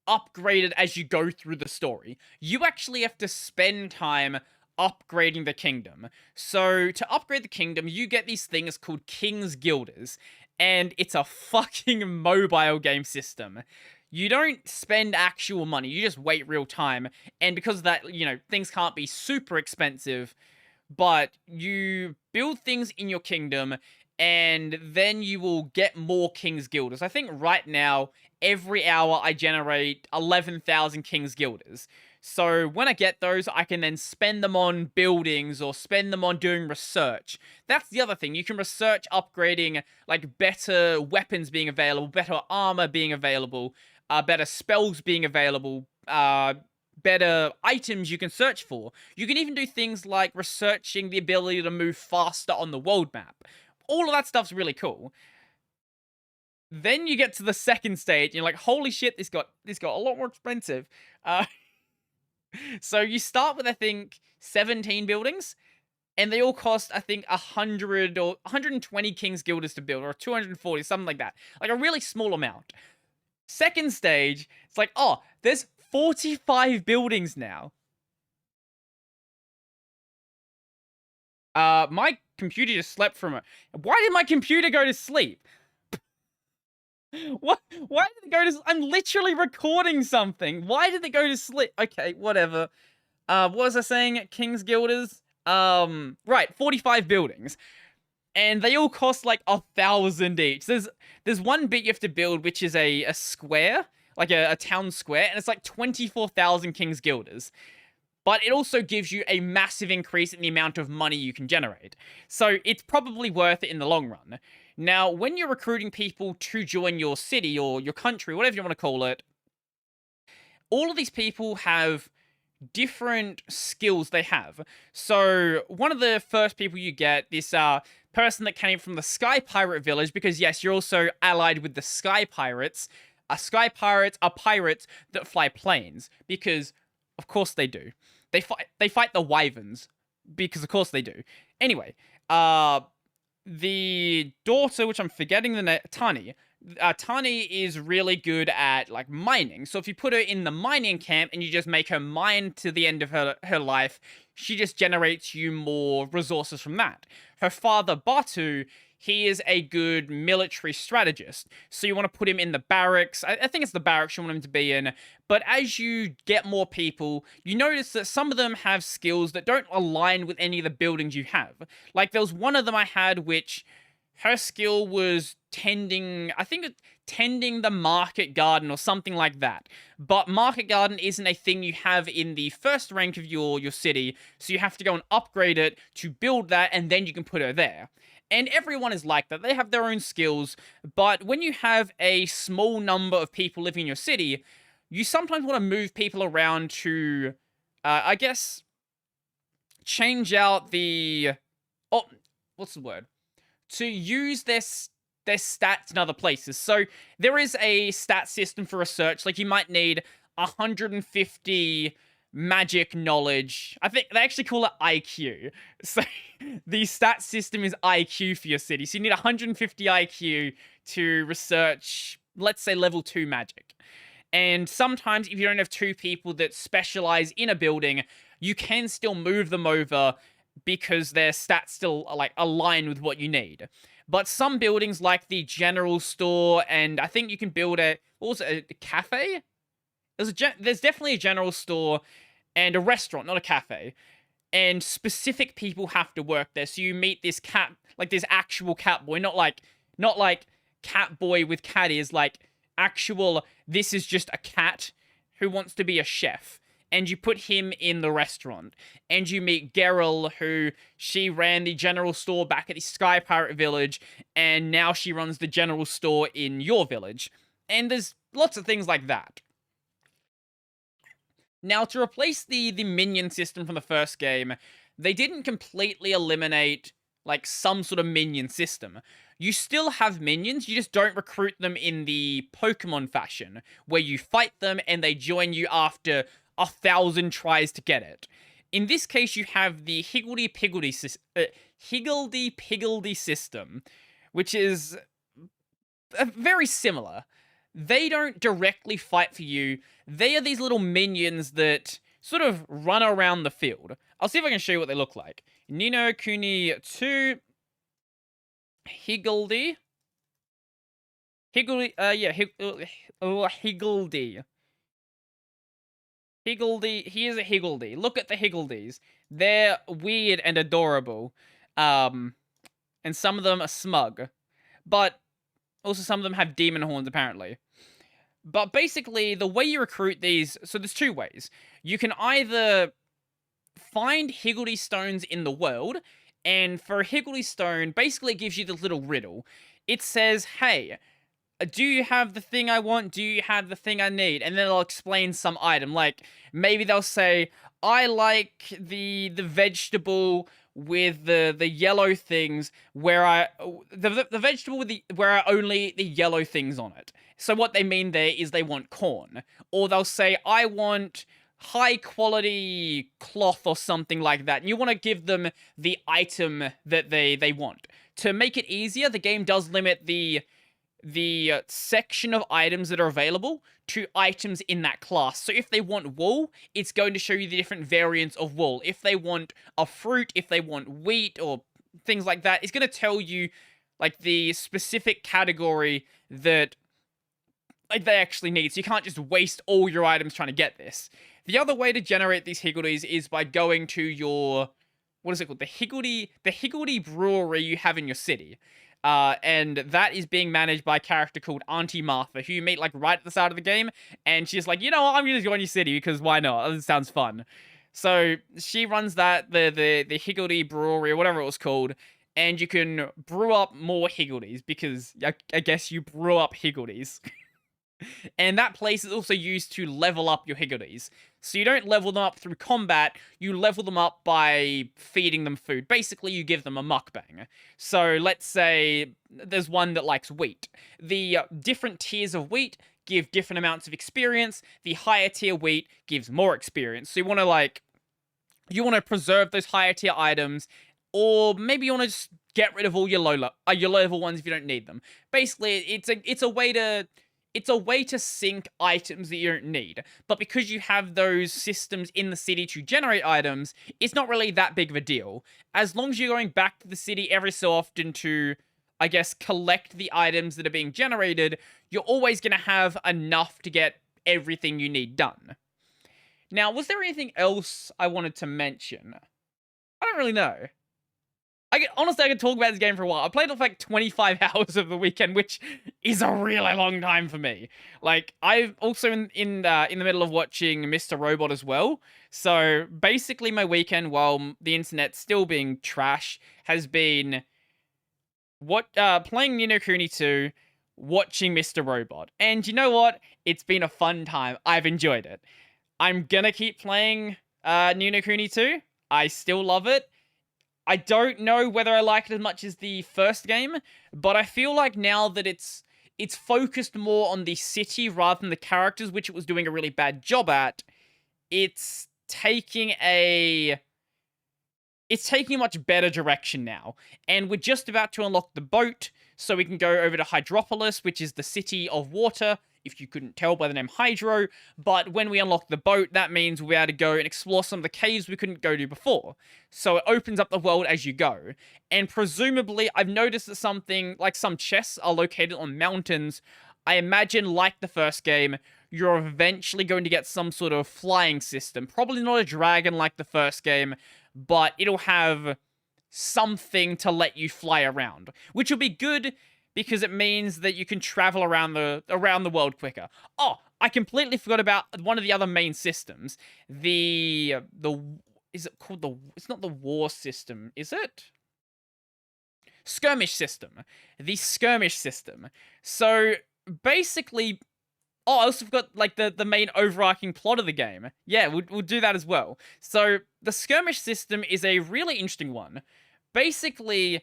upgraded as you go through the story. You actually have to spend time upgrading the kingdom. So to upgrade the kingdom, you get these things called King's Guilders, and it's a fucking mobile game system. You don't spend actual money, you just wait real time. And because of that, things can't be super expensive, but you build things in your kingdom, and then you will get more King's Guilders. I think right now, every hour I generate 11,000 King's Guilders. So when I get those, I can then spend them on buildings or spend them on doing research. That's the other thing. You can research upgrading, like better weapons being available, better armor being available, better spells being available, better items you can search for. You can even do things like researching the ability to move faster on the world map. All of that stuff's really cool. Then you get to the second stage, and you're like, holy shit, this got a lot more expensive. So you start with, I think, 17 buildings, and they all cost, I think, 100 or 120 King's Guilders to build, or 240, something like that. Like a really small amount. Second stage, it's like, oh, there's 45 buildings now. My computer just slept from it. Why did my computer go to sleep? What? Why did it go to? I'm literally recording something. Why did it go to sleep? Okay, whatever. What was I saying? King's Guilders. Right, 45 buildings, and they all cost like 1,000 each. There's one bit you have to build, which is a square, like a town square, and it's like 24,000 King's Guilders. But it also gives you a massive increase in the amount of money you can generate. So it's probably worth it in the long run. Now, when you're recruiting people to join your city or your country, whatever you want to call it, all of these people have different skills they have. So one of the first people you get, this person that came from the Sky Pirate Village, because yes, you're also allied with the Sky Pirates. Sky Pirates are pirates that fly planes, because of course they do. They fight the wyverns, because of course they do. Anyway, the daughter, which I'm forgetting the name, Tani. Tani is really good at, like, mining. So if you put her in the mining camp and you just make her mine to the end of her life, she just generates you more resources from that. Her father, Batu, he is a good military strategist. So you want to put him in the barracks. I think it's the barracks you want him to be in. But as you get more people, you notice that some of them have skills that don't align with any of the buildings you have. Like, there was one of them I had, which her skill was tending the market garden or something like that. But market garden isn't a thing you have in the first rank of your city, so you have to go and upgrade it to build that, and then you can put her there. And everyone is like that. They have their own skills, but when you have a small number of people living in your city, you sometimes want to move people around to, I guess, change out the... Oh, what's the word? To use their stats in other places. So there is a stat system for research. Like, you might need 150 magic knowledge. I think they actually call it IQ. So the stat system is IQ for your city. So you need 150 IQ to research, let's say, level 2 magic. And sometimes if you don't have 2 people that specialize in a building, you can still move them over because their stats still like align with what you need. But some buildings, like the general store, and I think you can build a cafe. There's definitely a general store and a restaurant, not a cafe. And specific people have to work there. So you meet this cat, like this actual cat boy, not like cat boy with cat ears, like actual, this is just a cat who wants to be a chef. And you put him in the restaurant. And you meet Geril, who she ran the general store back at the Sky Pirate Village, and now she runs the general store in your village. And there's lots of things like that. Now, to replace the minion system from the first game, they didn't completely eliminate, like, some sort of minion system. You still have minions, you just don't recruit them in the Pokemon fashion, where you fight them and they join you after 1,000 tries to get it. In this case, you have the Higgledy-Piggledy system, which is very similar. They don't directly fight for you. They are these little minions that sort of run around the field. I'll see if I can show you what they look like. Ninokuni 2, Higgledy. Higgledy, Higgledy. Higgledy, here's a Higgledy. Look at the Higgledies. They're weird and adorable. And some of them are smug. But also some of them have demon horns, apparently. But basically, the way you recruit these, so there's two ways. You can either find Higgledy stones in the world, and for a Higgledy stone, basically it gives you this little riddle. It says, hey, do you have the thing I want? Do you have the thing I need? And then they'll explain some item. Like, maybe they'll say, I like the vegetable with the yellow things where the vegetable with where are only the yellow things on it. So what they mean there is they want corn. Or they'll say, I want high quality cloth or something like that. And you want to give them the item that they want. To make it easier, the game does limit the section of items that are available to items in that class. So if they want wool, it's going to show you the different variants of wool. If they want a fruit, if they want wheat or things like that, it's going to tell you like the specific category that like they actually need. So you can't just waste all your items trying to get this. The other way to generate these Higgledies is by going to your, what is it called? The Higgledy brewery you have in your city. And that is being managed by a character called Auntie Martha, who you meet like right at the start of the game, and she's like, you know what, I'm gonna join your city because why not? This sounds fun. So she runs that the Higgledy brewery or whatever it was called, and you can brew up more Higgledies because I guess you brew up Higgledies. And that place is also used to level up your Higgledies. So you don't level them up through combat, you level them up by feeding them food. Basically, you give them a mukbang. So let's say there's one that likes wheat. The different tiers of wheat give different amounts of experience. The higher tier wheat gives more experience. So you want to preserve those higher tier items, or maybe you want to just get rid of all your low level ones if you don't need them. Basically, it's a way to sync items that you don't need. But because you have those systems in the city to generate items, it's not really that big of a deal. As long as you're going back to the city every so often to, I guess, collect the items that are being generated, you're always going to have enough to get everything you need done. Now, was there anything else I wanted to mention? I don't really know. Honestly, I could talk about this game for a while. I played it for like 25 hours of the weekend, which is a really long time for me. Like, I'm also in the middle of watching Mr. Robot as well. So basically, my weekend, while the internet's still being trash, has been playing Ninokuni 2, watching Mr. Robot. And you know what? It's been a fun time. I've enjoyed it. I'm gonna keep playing Ninokuni 2. I still love it. I don't know whether I like it as much as the first game, but I feel like now that it's focused more on the city rather than the characters, which it was doing a really bad job at, it's taking a much better direction now. And we're just about to unlock the boat, so we can go over to Hydropolis, which is the city of water, if you couldn't tell by the name Hydro. But when we unlock the boat, that means we'll be able to go and explore some of the caves we couldn't go to before. So it opens up the world as you go. And presumably, I've noticed that something, like some chests are located on mountains. I imagine, like the first game, you're eventually going to get some sort of flying system. Probably not a dragon like the first game, but it'll have something to let you fly around, which will be good because it means that you can travel around the world quicker. Oh, I completely forgot about one of the other main systems. Is it called it's not the war system, is it? Skirmish system. The skirmish system. So basically, oh, I also forgot like the main overarching plot of the game. Yeah, we'll do that as well. So the skirmish system is a really interesting one. Basically,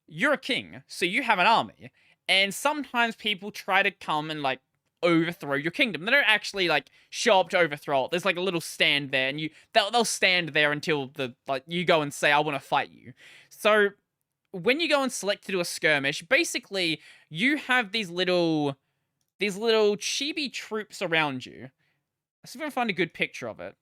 you're a king, so you have an army, and sometimes people try to come and like overthrow your kingdom. They don't actually like show up to overthrow it. There's like a little stand there, and they'll stand there until you go and say, I want to fight you. So when you go and select to do a skirmish, basically you have these little chibi troops around you. Let's see if I can find a good picture of it.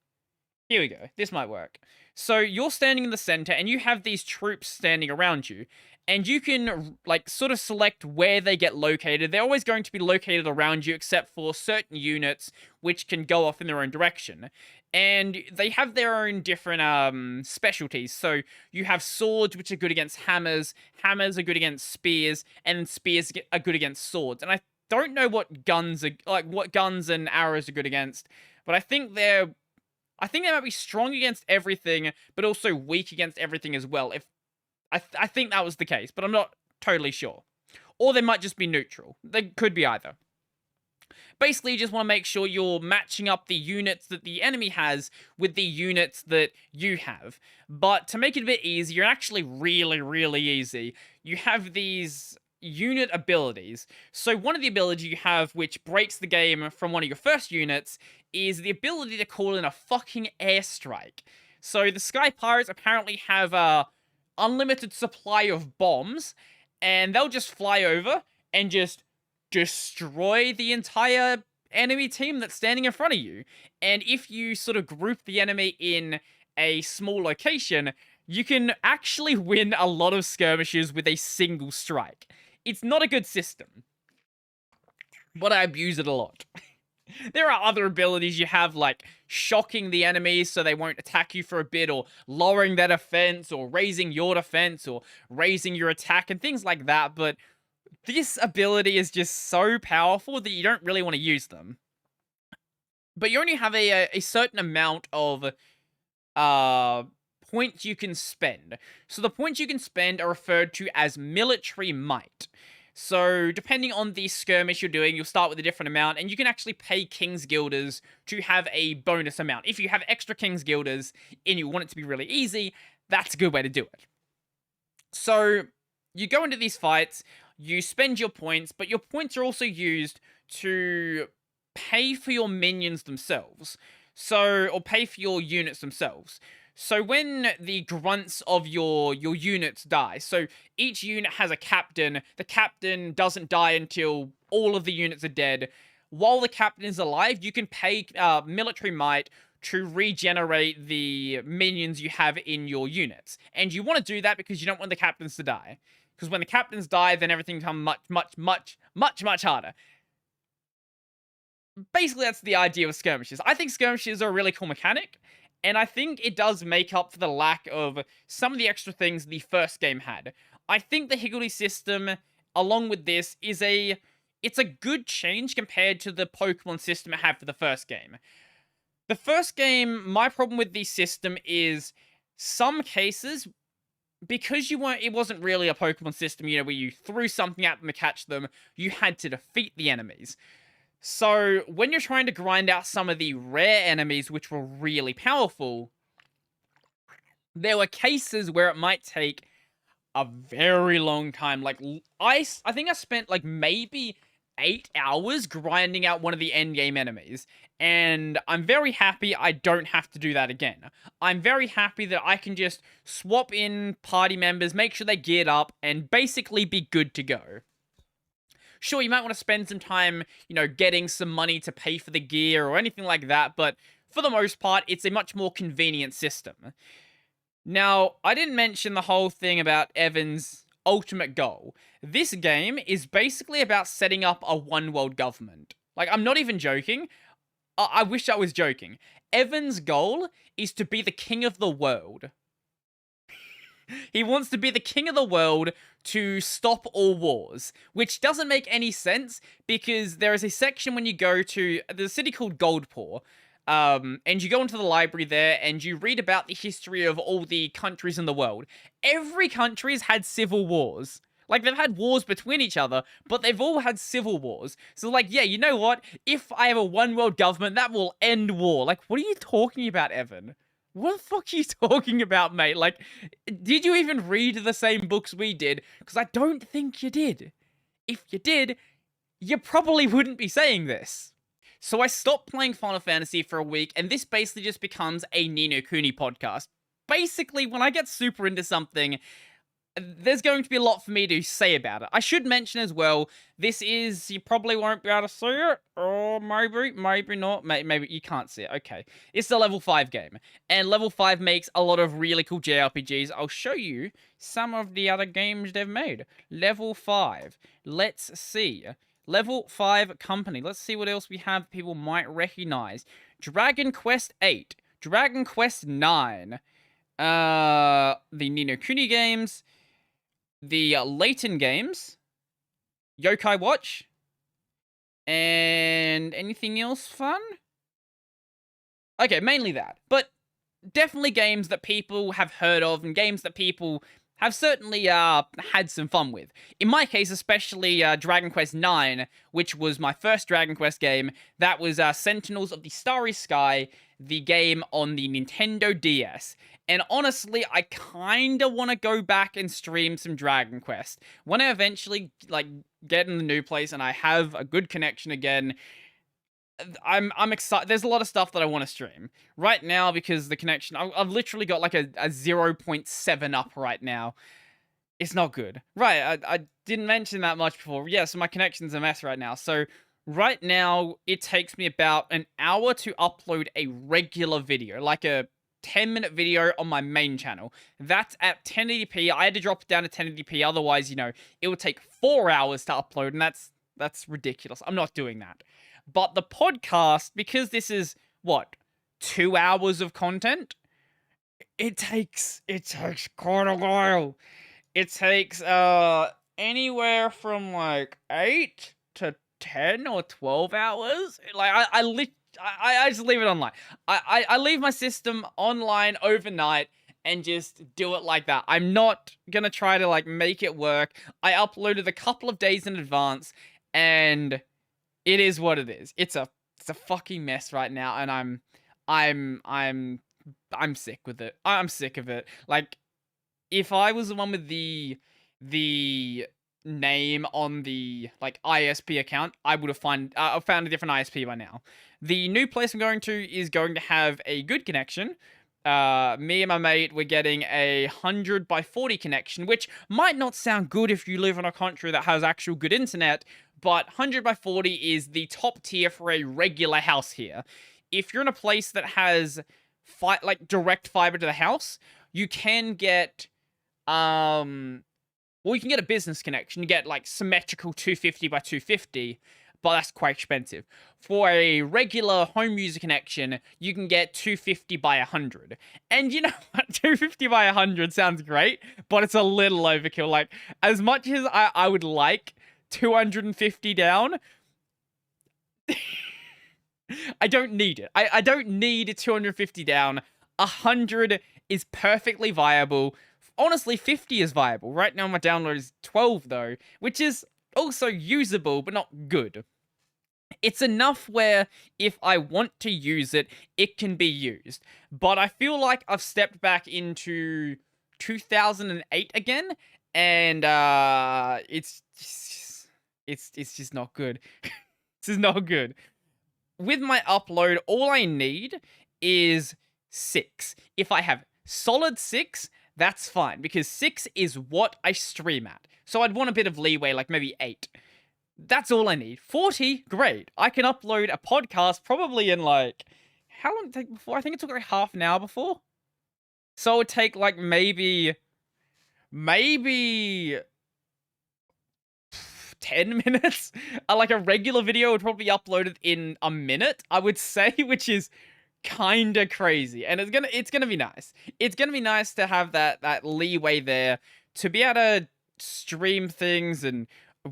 Here we go. This might work. So you're standing in the center and you have these troops standing around you. And you can, like, sort of select where they get located. They're always going to be located around you, except for certain units which can go off in their own direction. And they have their own different specialties. So you have swords, which are good against hammers. Hammers are good against spears, and spears are good against swords. And I don't know what guns are, like, what guns and arrows are good against, but I think they might be strong against everything, but also weak against everything as well. If I think that was the case, but I'm not totally sure. Or they might just be neutral. They could be either. Basically, you just want to make sure you're matching up the units that the enemy has with the units that you have. But to make it a bit easier, actually really, really easy, you have these unit abilities. So one of the abilities you have which breaks the game from one of your first units is the ability to call in a fucking airstrike. So the Sky Pirates apparently have a unlimited supply of bombs, and they'll just fly over and just destroy the entire enemy team that's standing in front of you. And if you sort of group the enemy in a small location, you can actually win a lot of skirmishes with a single strike. It's not a good system, but I abuse it a lot. There are other abilities you have, like shocking the enemy so they won't attack you for a bit, or lowering their defense, or raising your defense, or raising your attack, and things like that, but this ability is just so powerful that you don't really want to use them. But you only have a certain amount of points you can spend. So the points you can spend are referred to as military might. So, depending on the skirmish you're doing, you'll start with a different amount, and you can actually pay King's Guilders to have a bonus amount. If you have extra King's Guilders and you want it to be really easy, that's a good way to do it. So, you go into these fights, you spend your points, but your points are also used to pay for your minions themselves. So, or pay for your units themselves. So when the grunts of your units die, so each unit has a captain, the captain doesn't die until all of the units are dead. While the captain is alive, you can pay military might to regenerate the minions you have in your units. And you want to do that because you don't want the captains to die. Because when the captains die, then everything becomes much harder. Basically, that's the idea of skirmishes. I think skirmishes are a really cool mechanic, and I think it does make up for the lack of some of the extra things the first game had. I think the higgledy system, along with this, it's a good change compared to the Pokemon system it had for the first game. The first game, my problem with the system is some cases, because it wasn't really a Pokemon system, where you threw something at them to catch them, you had to defeat the enemies. So, when you're trying to grind out some of the rare enemies, which were really powerful, there were cases where it might take a very long time. Like, I think I spent, like, maybe 8 hours grinding out one of the endgame enemies. And I'm very happy I don't have to do that again. I'm very happy that I can just swap in party members, make sure they geared up, and basically be good to go. Sure, you might want to spend some time, getting some money to pay for the gear or anything like that, but for the most part, it's a much more convenient system. Now, I didn't mention the whole thing about Evan's ultimate goal. This game is basically about setting up a one-world government. Like, I'm not even joking. I wish I was joking. Evan's goal is to be the king of the world. He wants to be the king of the world to stop all wars, which doesn't make any sense because there is a section when you go to the city called Goldpaw, and you go into the library there and you read about the history of all the countries in the world. Every country's had civil wars. Like, they've had wars between each other, but they've all had civil wars. So, like, yeah, you know what? If I have a one-world government, that will end war. Like, what are you talking about, Evan? What the fuck are you talking about, mate? Like, did you even read the same books we did? Because I don't think you did. If you did, you probably wouldn't be saying this. So I stopped playing Final Fantasy for a week, and this basically just becomes a Ninokuni podcast. Basically, when I get super into something, there's going to be a lot for me to say about it. I should mention as well, this is, you probably won't be able to see it, or maybe not, maybe you can't see it, okay. It's a level 5 game, and level 5 makes a lot of really cool JRPGs. I'll show you some of the other games they've made. Level 5, let's see. Level 5 company, let's see what else we have people might recognize. Dragon Quest 8, Dragon Quest 9, the Ninokuni games, the Layton games, Yokai Watch, and anything else fun? Okay, mainly that. But definitely games that people have heard of and games that people have certainly had some fun with. In my case, especially Dragon Quest 9, which was my first Dragon Quest game. That was Sentinels of the Starry Sky, the game on the Nintendo DS. And honestly, I kind of want to go back and stream some Dragon Quest. When I eventually, like, get in the new place and I have a good connection again, I'm excited. There's a lot of stuff that I want to stream. Right now, because the connection, I've literally got like a 0.7 up right now. It's not good. Right, I didn't mention that much before. Yeah, so my connection's a mess right now. So right now, it takes me about an hour to upload a regular video, like a 10-minute video on my main channel. That's at 1080p. I had to drop it down to 1080p, otherwise, you know, it would take 4 hours to upload, and that's ridiculous. I'm not doing that. But the podcast, because this is, what, 2 hours of content? It takes quite a while. It takes, anywhere from, like, 8 to 10 or 12 hours. Like, I just leave it online. I leave my system online overnight and just do it like that. I'm not gonna try to, like, make it work. I uploaded a couple of days in advance, and it is what it is. It's a fucking mess right now, and I'm sick with it. I'm sick of it. Like, if I was the one with the name on the, like, ISP account, I would have found a different ISP by now. The new place I'm going to is going to have a good connection. Me and my mate, we're getting a 100 by 40 connection, which might not sound good if you live in a country that has actual good internet, but 100 by 40 is the top tier for a regular house here. If you're in a place that has like direct fiber to the house, you can get well, you can get a business connection. You get like symmetrical 250 by 250, but that's quite expensive. For a regular home user connection, you can get 250 by 100. And you know what? 250 by 100 sounds great, but it's a little overkill. Like, as much as I would like 250 down, I don't need it. I don't need 250 down. 100 is perfectly viable. Honestly, 50 is viable. Right now, my download is 12, though, which is also usable, but not good. It's enough where if I want to use it, it can be used. But I feel like I've stepped back into 2008 again, and it's just not good. This is not good. With my upload, all I need is 6. If I have solid 6, that's fine, because 6 is what I stream at. So I'd want a bit of leeway, like maybe 8. That's all I need. 40, great. I can upload a podcast probably in, like, how long did it take before? I think it took like half an hour before. So it would take like maybe 10 minutes. Like a regular video would probably be uploaded in a minute, I would say, which is kind of crazy. And it's gonna be nice. It's gonna be nice to have that leeway there to be able to stream things and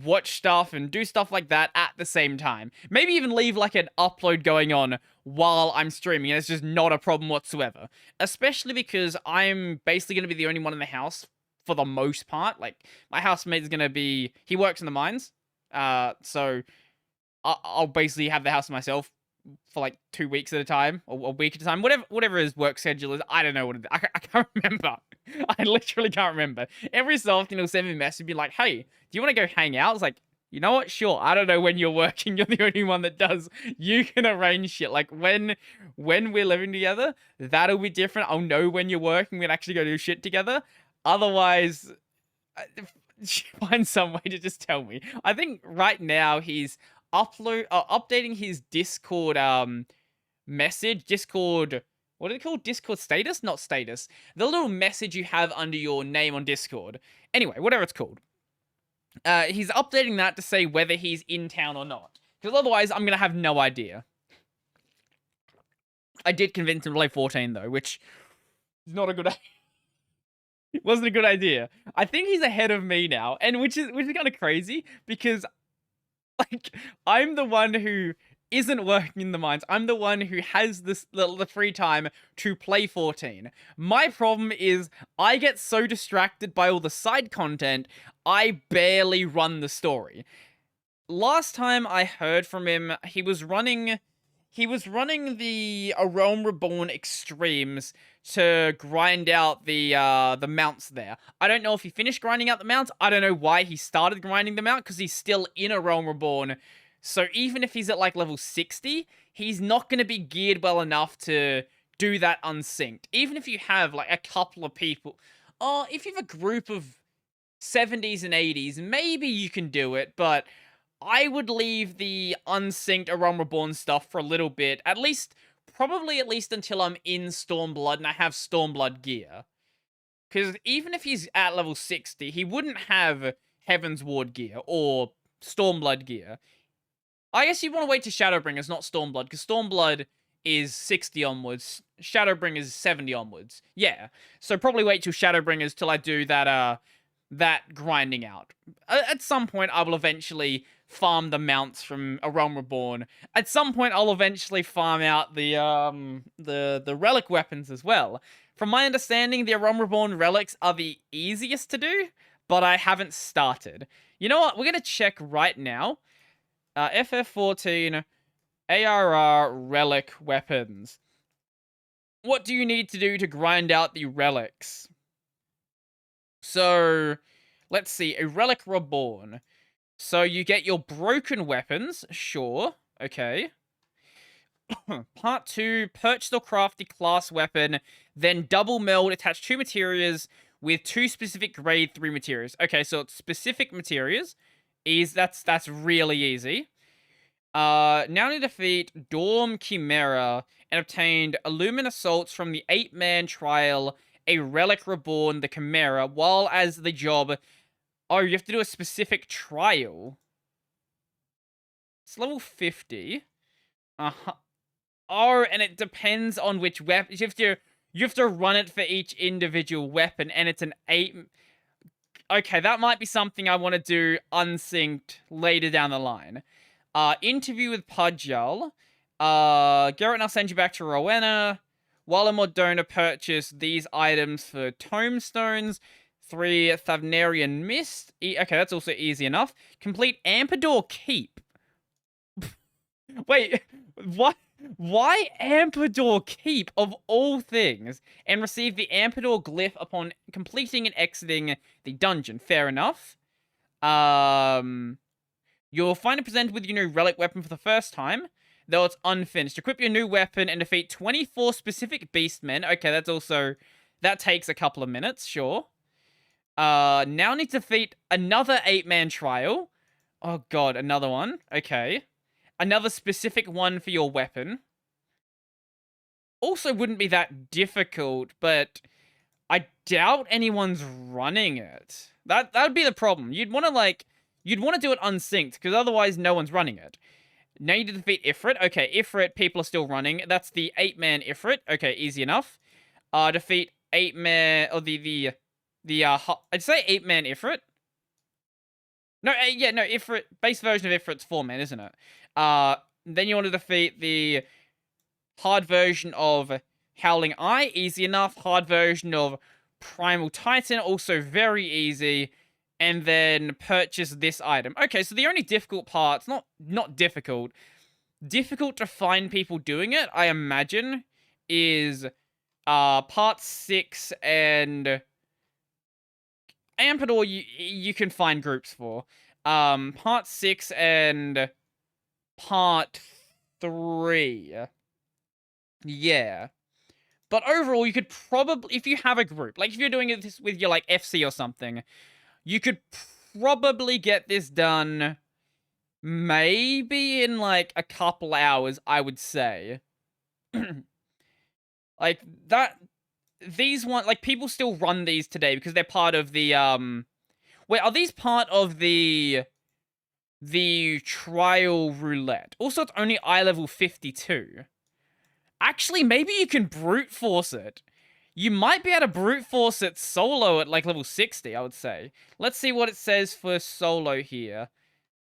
watch stuff and do stuff like that at the same time. Maybe even leave like an upload going on while I'm streaming, and it's just not a problem whatsoever. Especially because I'm basically going to be the only one in the house for the most part. Like, my housemate is going to be, he works in the mines, so I'll basically have the house to myself for like 2 weeks at a time, or a week at a time, whatever his work schedule is. I don't know what it is. I can't remember. I literally can't remember. Every so often he'll send me a message and be like, hey, do you want to go hang out? I was like, you know what? Sure. I don't know when you're working. You're the only one that does. You can arrange shit. Like, when we're living together, that'll be different. I'll know when you're working. We can actually go do shit together. Otherwise, find some way to just tell me. I think right now he's updating his Discord message. Discord, what are they called? Discord status? Not status. The little message you have under your name on Discord. Anyway, whatever it's called. He's updating that to say whether he's in town or not. Because otherwise, I'm gonna have no idea. I did convince him to play 14 though, which is not a good idea. It wasn't a good idea. I think he's ahead of me now, and which is kind of crazy because, like, I'm the one who isn't working in the mines. I'm the one who has the free time to play 14. My problem is I get so distracted by all the side content, I barely run the story. Last time I heard from him, he was running the A Realm Reborn Extremes to grind out the mounts there. I don't know if he finished grinding out the mounts. I don't know why he started grinding them out, because he's still in A Realm Reborn. So even if he's at like level 60, he's not going to be geared well enough to do that unsynced. Even if you have like a couple of people, if you have a group of 70s and 80s, maybe you can do it, but I would leave the unsynced A Realm Reborn stuff for a little bit, probably at least until I'm in Stormblood and I have Stormblood gear. Because even if he's at level 60, he wouldn't have Heaven's Ward gear or Stormblood gear. I guess you want to wait to Shadowbringers, not Stormblood, because Stormblood is 60 onwards, Shadowbringers is 70 onwards. Yeah, so probably wait till Shadowbringers till I do that grinding out. At some point, I will eventually farm the mounts from A Realm Reborn. At some point, I'll eventually farm out the relic weapons as well. From my understanding, the A Realm Reborn relics are the easiest to do, but I haven't started. You know what? We're gonna check right now. FF14 ARR relic weapons. What do you need to do to grind out the relics? So, let's see. A Relic Reborn. So you get your broken weapons. Sure. Okay. Part 2. Purchase or craft the class weapon. Then double meld. Attach 2 materials with 2 specific grade 3 materials. Okay, so it's specific materials. That's really easy. Now to defeat Dorm Chimera and obtained Illumin Assaults from the 8-man trial, a Relic Reborn, the Chimera, while as the job. Oh, you have to do a specific trial. It's level 50. Uh-huh. Oh, and it depends on which weapon. You have to run it for each individual weapon, and it's an 8. Okay, that might be something I want to do unsynced later down the line. Interview with Pudjal. Garrett and I'll send you back to Rowena. Walla Mordona purchased these items for tombstones. 3 Thavnarian Mist. Okay, that's also easy enough. Complete Ampador Keep. Wait, what? Why Ampador Keep, of all things? And receive the Ampador Glyph upon completing and exiting the dungeon. Fair enough. You'll find it presented with your new relic weapon for the first time, though it's unfinished. Equip your new weapon and defeat 24 specific beastmen. Okay, that takes a couple of minutes, sure. Now need to defeat another 8-man trial. Oh god, another one. Okay. Another specific one for your weapon. Also wouldn't be that difficult, but I doubt anyone's running it. That would be the problem. You'd want to do it unsynced, because otherwise no one's running it. Now you need to defeat Ifrit. Okay, Ifrit, people are still running. That's the 8-man Ifrit. Okay, easy enough. Defeat 8-man, or I'd say 8-man Ifrit. No, no, Ifrit, base version of Ifrit's 4-man, isn't it? Then you want to defeat the hard version of Howling Eye, easy enough. Hard version of Primal Titan, also very easy. And then purchase this item. Okay, so the only difficult parts, not difficult to find people doing it, I imagine, is part 6 and Ampador you can find groups for. Part 6 and part 3. Yeah. But overall, you could probably, if you have a group, like if you're doing this with your like FC or something, You could probably get this done maybe in like a couple hours, I would say. Like that these one like people still run these today because they're part of the wait, are these part of the trial roulette? Also, it's only eye level 52. Actually, maybe you can brute force it. You might be able to brute force it solo at like level 60, I would say. Let's see what it says for solo here.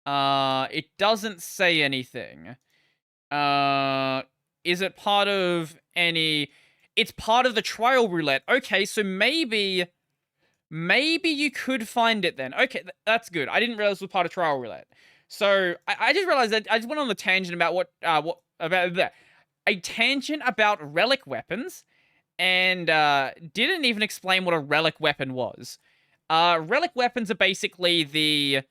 It doesn't say anything. Is it part of any... It's part of the trial roulette. Okay, so maybe you could find it then. Okay, that's good. I didn't realize it was part of trial roulette. So I just realized that I just went on the tangent about a tangent about relic weapons, and didn't even explain what a relic weapon was. Relic weapons are basically the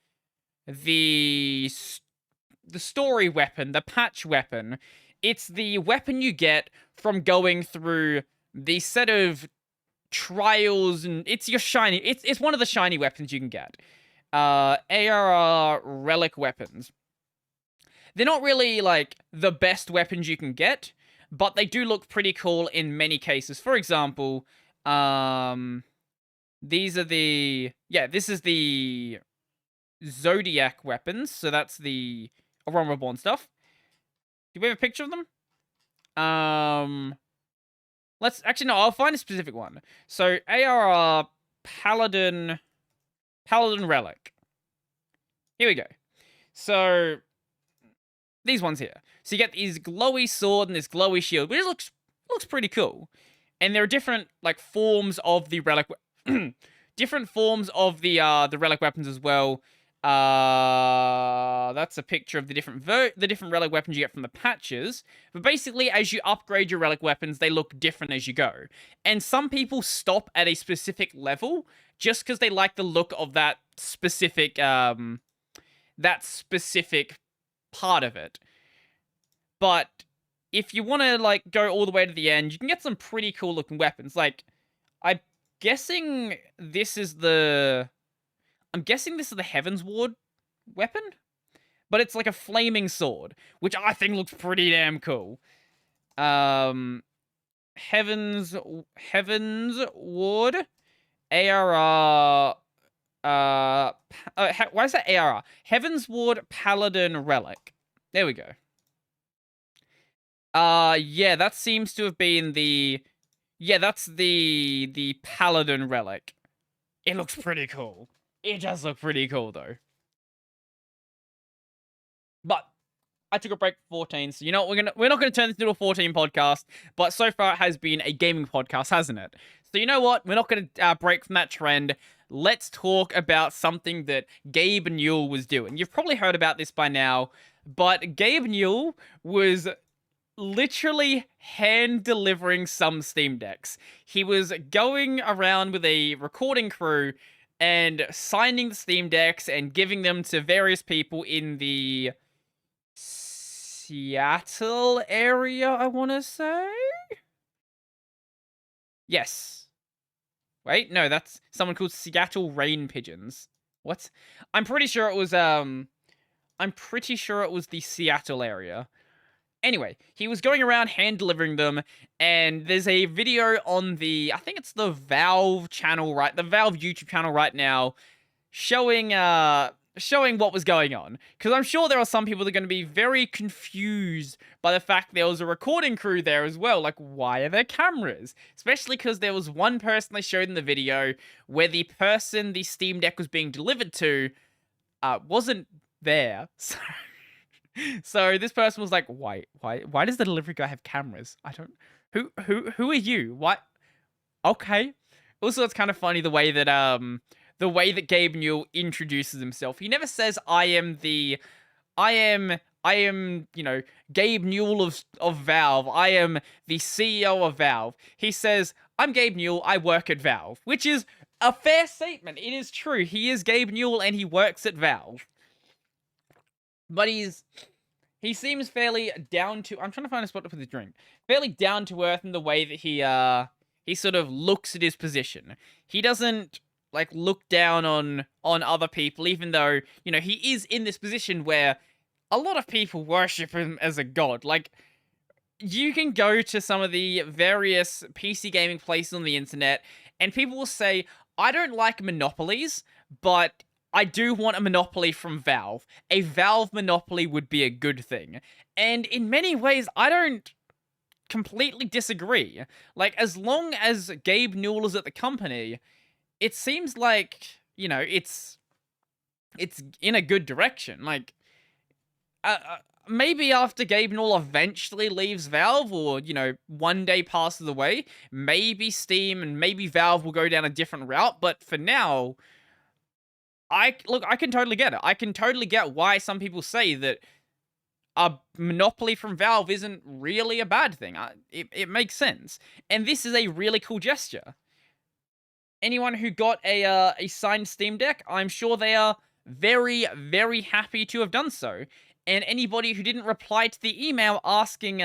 story weapon, the patch weapon. It's the weapon you get from going through the set of trials, and it's your shiny. It's one of the shiny weapons you can get. ARR relic weapons. They're not really like the best weapons you can get, but they do look pretty cool in many cases. For example, these are the this is the Zodiac weapons. So that's the Aurora Reborn stuff. Do we have a picture of them? Let's actually no. I'll find a specific one. So ARR Paladin Relic. Here we go. So these ones here. So you get these glowy sword and this glowy shield, which looks pretty cool. And there are different like forms of the relic, different forms of the relic weapons as well. That's a picture of the different relic weapons you get from the patches. But basically, as you upgrade your relic weapons, they look different as you go. And some people stop at a specific level just because they like the look of that specific part of it. But if you want to like go all the way to the end, you can get some pretty cool looking weapons. Like, I'm guessing this is the Heaven's Ward weapon, but it's like a flaming sword, which I think looks pretty damn cool. Heaven's Ward ARR. Why is that ARR? Heaven's Ward Paladin Relic. There we go. Yeah, that seems to have been the... Yeah, that's the Paladin Relic. It looks pretty cool. It does look pretty cool, though. But I took a break for 14, so you know what? We're not gonna turn this into a 14 podcast, but so far it has been a gaming podcast, hasn't it? So you know what? We're not gonna break from that trend. Let's talk about something that Gabe Newell was doing. You've probably heard about this by now, but Gabe Newell was literally hand-delivering some Steam Decks. He was going around with a recording crew and signing the Steam Decks and giving them to various people in the Seattle area, I want to say? Yes. Wait, no, that's someone called Seattle Rain Pigeons. What? I'm pretty sure it was the Seattle area. Anyway, he was going around hand-delivering them, and there's a video on I think it's the Valve channel, right? The Valve YouTube channel right now, showing what was going on. Because I'm sure there are some people that are going to be very confused by the fact there was a recording crew there as well. Like, why are there cameras? Especially because there was one person they showed in the video where the person the Steam Deck was being delivered to wasn't there. So this person was like, why does the delivery guy have cameras? I don't... Who are you? What? Okay. Also, it's kind of funny the way that Gabe Newell introduces himself. He never says, I am, you know, Gabe Newell of Valve. I am the CEO of Valve. He says, I'm Gabe Newell, I work at Valve. Which is a fair statement. It is true. He is Gabe Newell and he works at Valve. But he seems fairly down to... I'm trying to find a spot to put the drink. Fairly down to earth in the way that he sort of looks at his position. He doesn't like look down on other people, even though, you know, he is in this position where a lot of people worship him as a god. Like, you can go to some of the various PC gaming places on the internet, and people will say, I don't like monopolies, but I do want a monopoly from Valve. A Valve monopoly would be a good thing. And in many ways, I don't completely disagree. Like, as long as Gabe Newell is at the company, it seems like, you know, it's in a good direction. Like, maybe after Gabe Newell eventually leaves Valve, or, you know, one day passes away, maybe Steam and maybe Valve will go down a different route, but for now, I can totally get it. I can totally get why some people say that a monopoly from Valve isn't really a bad thing. It makes sense. And this is a really cool gesture. Anyone who got a signed Steam Deck, I'm sure they are very, very happy to have done so. And anybody who didn't reply to the email asking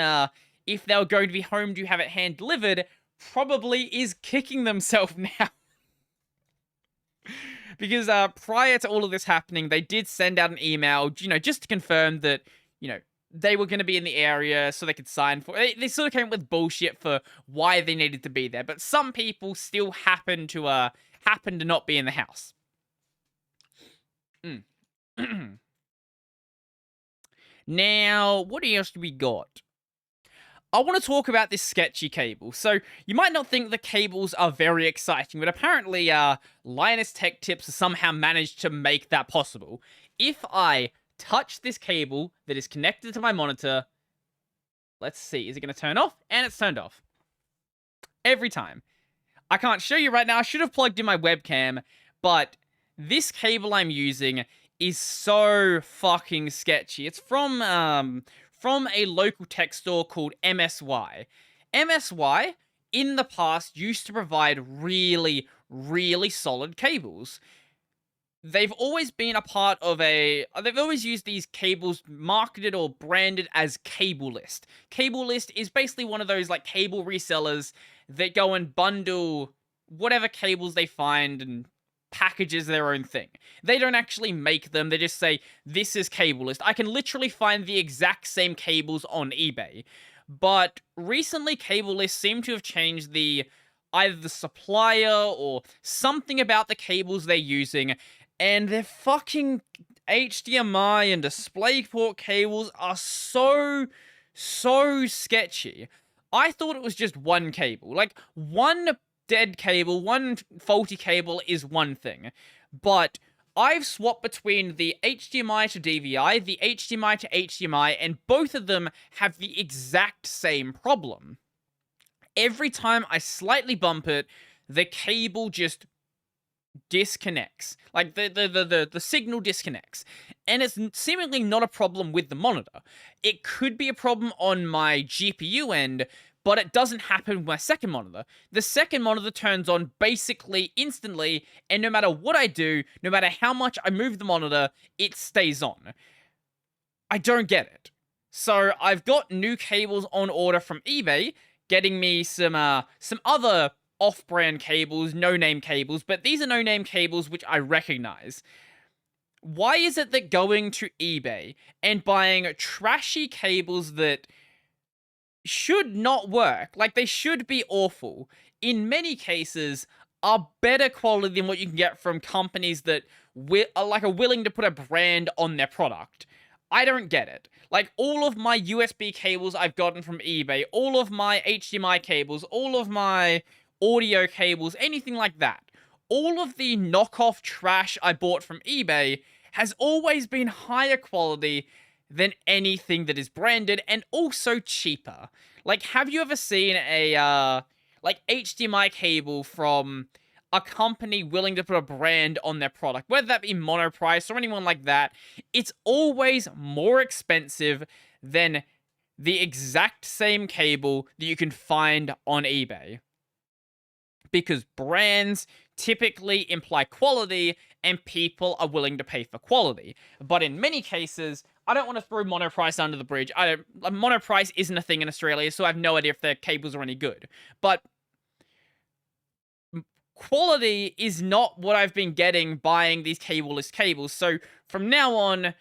if they were going to be home to have it hand delivered probably is kicking themselves now. Because prior to all of this happening, they did send out an email, you know, just to confirm that, you know, they were going to be in the area so they could sign for it. They sort of came up with bullshit for why they needed to be there, but some people still happen to not be in the house. Now, what else do we got? I want to talk about this sketchy cable. So, you might not think the cables are very exciting, but apparently, Linus Tech Tips has somehow managed to make that possible. If I touch this cable that is connected to my monitor, let's see, is it going to turn off? And it's turned off. Every time. I can't show you right now, I should have plugged in my webcam, but this cable I'm using is so fucking sketchy. It's from a local tech store called MSY. MSY, in the past, used to provide really, really solid cables. They've always been a part of they've always used these cables marketed or branded as Cable List. Cable List is basically one of those, like, cable resellers that go and bundle whatever cables they find and packages their own thing. They don't actually make them, they just say, this is Cable List. I can literally find the exact same cables on eBay. But recently, Cable List seem to have changed either the supplier or something about the cables they're using, and their fucking HDMI and DisplayPort cables are so sketchy. I thought it was just one cable. Like, one dead cable, one faulty cable is one thing. But I've swapped between the HDMI to DVI, the HDMI to HDMI, and both of them have the exact same problem. Every time I slightly bump it, the cable just disconnects. Like, the signal disconnects. And it's seemingly not a problem with the monitor. It could be a problem on my GPU end, but it doesn't happen with my second monitor. The second monitor turns on basically instantly, and no matter what I do, no matter how much I move the monitor, it stays on. I don't get it. So I've got new cables on order from eBay, getting me some other off-brand cables, no-name cables, but these are no-name cables which I recognize. Why is it that going to eBay and buying trashy cables that should not work, like, they should be awful, in many cases are better quality than what you can get from companies that are willing to put a brand on their product? I don't get it. Like, all of my USB cables I've gotten from eBay, all of my HDMI cables, all of my audio cables, anything like that, all of the knockoff trash I bought from eBay has always been higher quality than anything that is branded, and also cheaper. Like, have you ever seen a HDMI cable from a company willing to put a brand on their product, whether that be Monoprice or anyone like that? It's always more expensive than the exact same cable that you can find on eBay. Because brands typically imply quality, and people are willing to pay for quality. But in many cases, I don't want to throw Monoprice under the bridge. Monoprice isn't a thing in Australia, so I have no idea if their cables are any good. But quality is not what I've been getting buying these cableless cables. So from now on,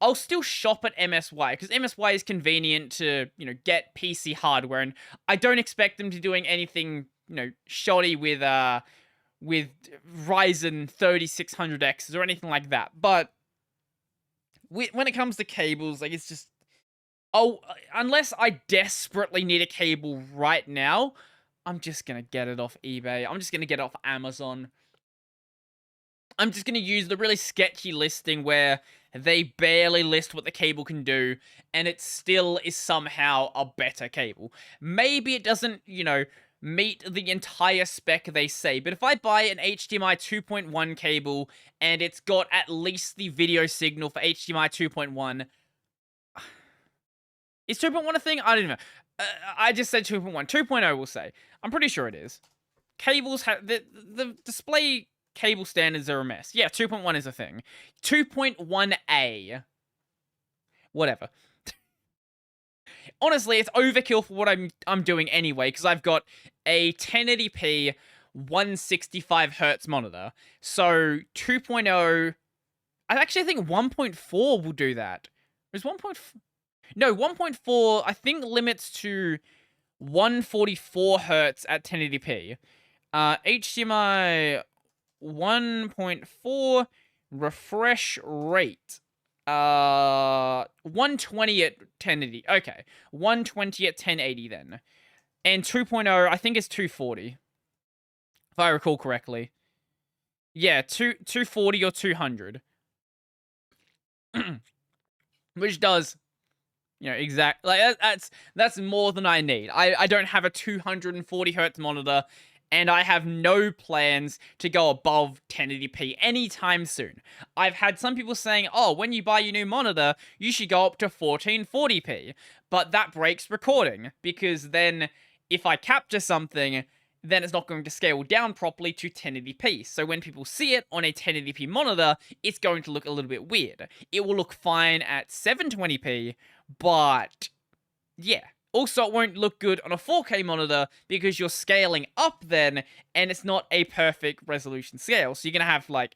I'll still shop at MSY because MSY is convenient to, get PC hardware, and I don't expect them to doing anything, shoddy with Ryzen 3600Xs or anything like that. But when it comes to cables, like, it's just, unless I desperately need a cable right now, I'm just gonna get it off eBay. I'm just gonna get it off Amazon. I'm just gonna use the really sketchy listing where they barely list what the cable can do, and it still is somehow a better cable. Maybe it doesn't, meet the entire spec they say, but if I buy an HDMI 2.1 cable and it's got at least the video signal for HDMI 2.1, is 2.1 a thing? I don't know. I just said 2.1. 2.0 we'll say. I'm pretty sure it is. Cables have... The display cable standards are a mess. Yeah, 2.1 is a thing. 2.1a. Whatever. Honestly, it's overkill for what I'm doing anyway, because I've got a 1080p 165Hz monitor. So 2.0... I actually think 1.4 will do that. Is 1.4... No, 1.4, I think, limits to 144 Hz at 1080p. HDMI 1.4 refresh rate. 120 at 1080. Okay, 120 at 1080 then. And 2.0, I think it's 240. If I recall correctly. Yeah, 240 or 200. Which does... that's more than I need. I don't have a 240 Hz monitor, and I have no plans to go above 1080p anytime soon. I've had some people saying, oh, when you buy your new monitor, you should go up to 1440p. But that breaks recording, because then if I capture something, then it's not going to scale down properly to 1080p. So when people see it on a 1080p monitor, it's going to look a little bit weird. It will look fine at 720p, but yeah. Also, it won't look good on a 4K monitor because you're scaling up then, and it's not a perfect resolution scale. So you're going to have, like,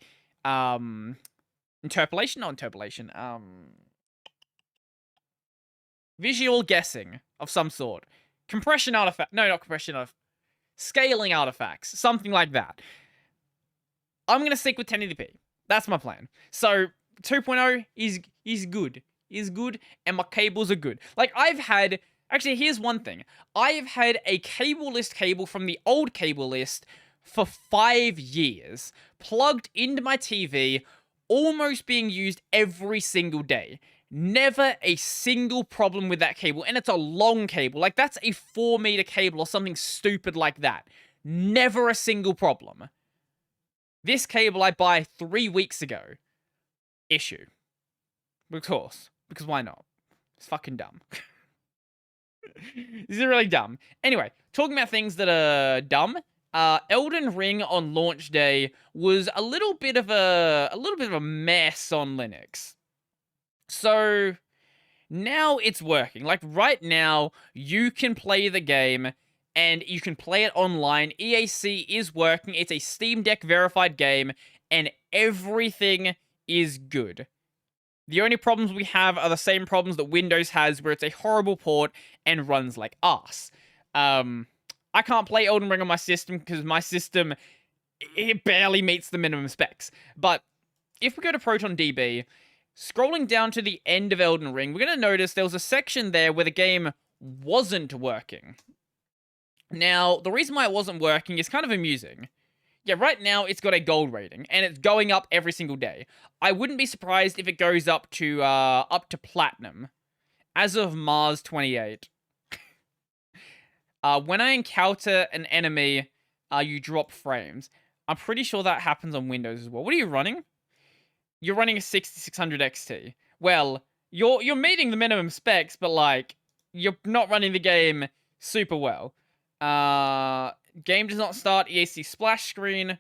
visual guessing of some sort. Compression artifact. No, not compression artifact. Scaling artifacts. Something like that. I'm going to stick with 1080p. That's my plan. So 2.0 is good. Is good, and my cables are good. Like, I've had... Actually, here's one thing. I've had a cable list cable from the old cable list for 5 years, plugged into my TV, almost being used every single day. Never a single problem with that cable, and it's a long cable. Like, that's a 4-meter cable or something stupid like that. Never a single problem. This cable I buy 3 weeks ago. Issue. Of course. Because why not? It's fucking dumb. This is really dumb. Anyway, talking about things that are dumb, Elden Ring on launch day was a little bit of a mess on Linux. So now it's working. Like, right now, you can play the game and you can play it online. EAC is working. It's a Steam Deck verified game, and everything is good. The only problems we have are the same problems that Windows has, where it's a horrible port and runs like arse. I can't play Elden Ring on my system because my system, it barely meets the minimum specs. But if we go to ProtonDB, scrolling down to the end of Elden Ring, we're going to notice there was a section there where the game wasn't working. Now, the reason why it wasn't working is kind of amusing. Yeah, right now it's got a gold rating, and it's going up every single day. I wouldn't be surprised if it goes up to platinum, as of Mars 28. When I encounter an enemy, you drop frames. I'm pretty sure that happens on Windows as well. What are you running? You're running a 6600 XT. Well, you're meeting the minimum specs, but, like, you're not running the game super well. Game does not start, EAC splash screen.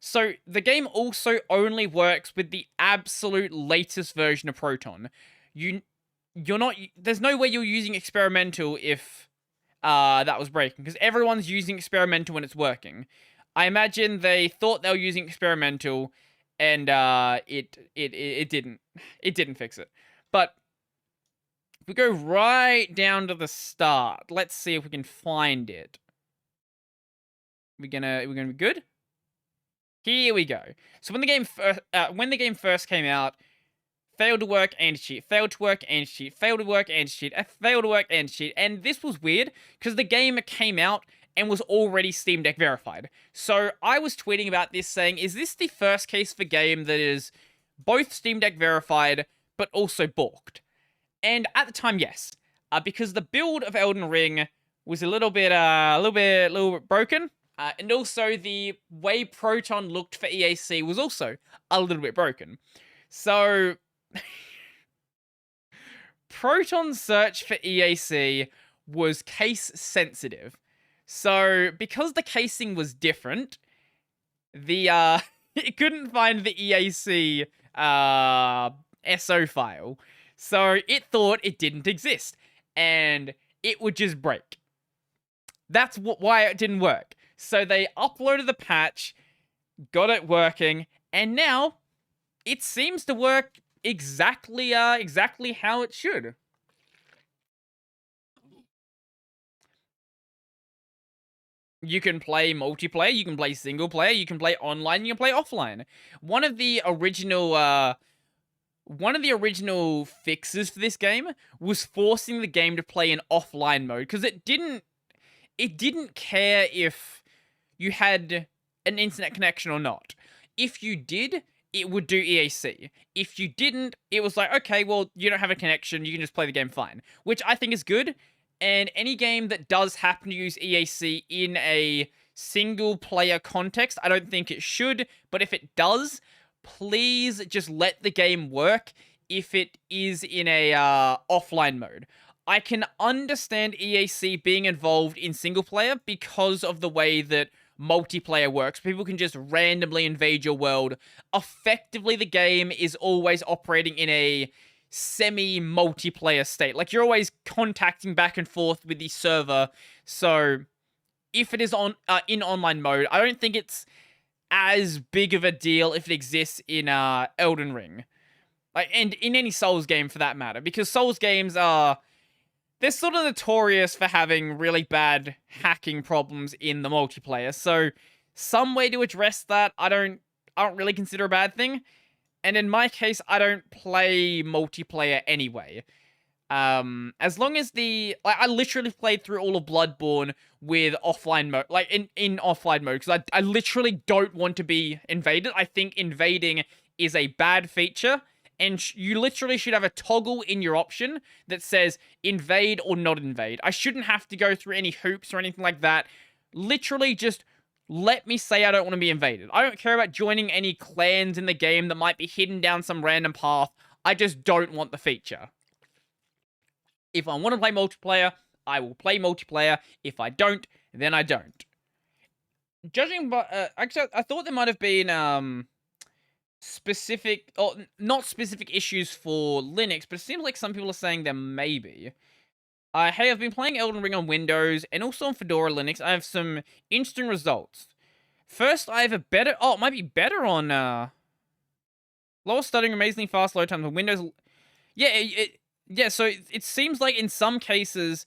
So the game also only works with the absolute latest version of Proton. There's no way you're using experimental if that was breaking, because everyone's using experimental when it's working. I imagine they thought they were using experimental, and it didn't fix it. But if we go right down to the start, let's see if we can find it. We're gonna be good. Here we go. So when the game first came out, failed to work, anti-cheat, failed to work, anti-cheat, failed to work, anti-cheat, failed to work, anti-cheat, and this was weird because the game came out and was already Steam Deck verified. So I was tweeting about this saying, is this the first case for game that is both Steam Deck verified but also balked? And at the time, yes, because the build of Elden Ring was a little bit broken. And also the way Proton looked for EAC was also a little bit broken. So Proton's search for EAC was case sensitive. So because the casing was different, the it couldn't find the EAC SO file. So it thought it didn't exist and it would just break. That's why it didn't work. So they uploaded the patch, got it working, and now it seems to work exactly how it should. You can play multiplayer, you can play single player, you can play online, you can play offline. One of the original fixes for this game was forcing the game to play in offline mode because it didn't care if you had an internet connection or not. If you did, it would do EAC. If you didn't, it was like, okay, well, you don't have a connection, you can just play the game fine. Which I think is good, and any game that does happen to use EAC in a single-player context, I don't think it should, but if it does, please just let the game work if it is in a offline mode. I can understand EAC being involved in single-player because of the way that multiplayer works. People can just randomly invade your world. Effectively, the game is always operating in a semi-multiplayer state. Like, you're always contacting back and forth with the server. So, if it is in online mode, I don't think it's as big of a deal if it exists in Elden Ring. And in any Souls game, for that matter. Because Souls games they're sort of notorious for having really bad hacking problems in the multiplayer. So some way to address that, I don't really consider a bad thing. And in my case, I don't play multiplayer anyway. As long as I literally played through all of Bloodborne with offline mode, like in offline mode, because I literally don't want to be invaded. I think invading is a bad feature. And you literally should have a toggle in your option that says invade or not invade. I shouldn't have to go through any hoops or anything like that. Literally just let me say I don't want to be invaded. I don't care about joining any clans in the game that might be hidden down some random path. I just don't want the feature. If I want to play multiplayer, I will play multiplayer. If I don't, then I don't. Judging by... actually, I thought there might have been... specific, or not specific issues for Linux, but it seems like some people are saying there may be. Hey, I've been playing Elden Ring on Windows and also on Fedora Linux. I have some interesting results. First, I have a better, it might be better on, lower stuttering, amazingly fast load times on Windows. Yeah, so it seems like in some cases,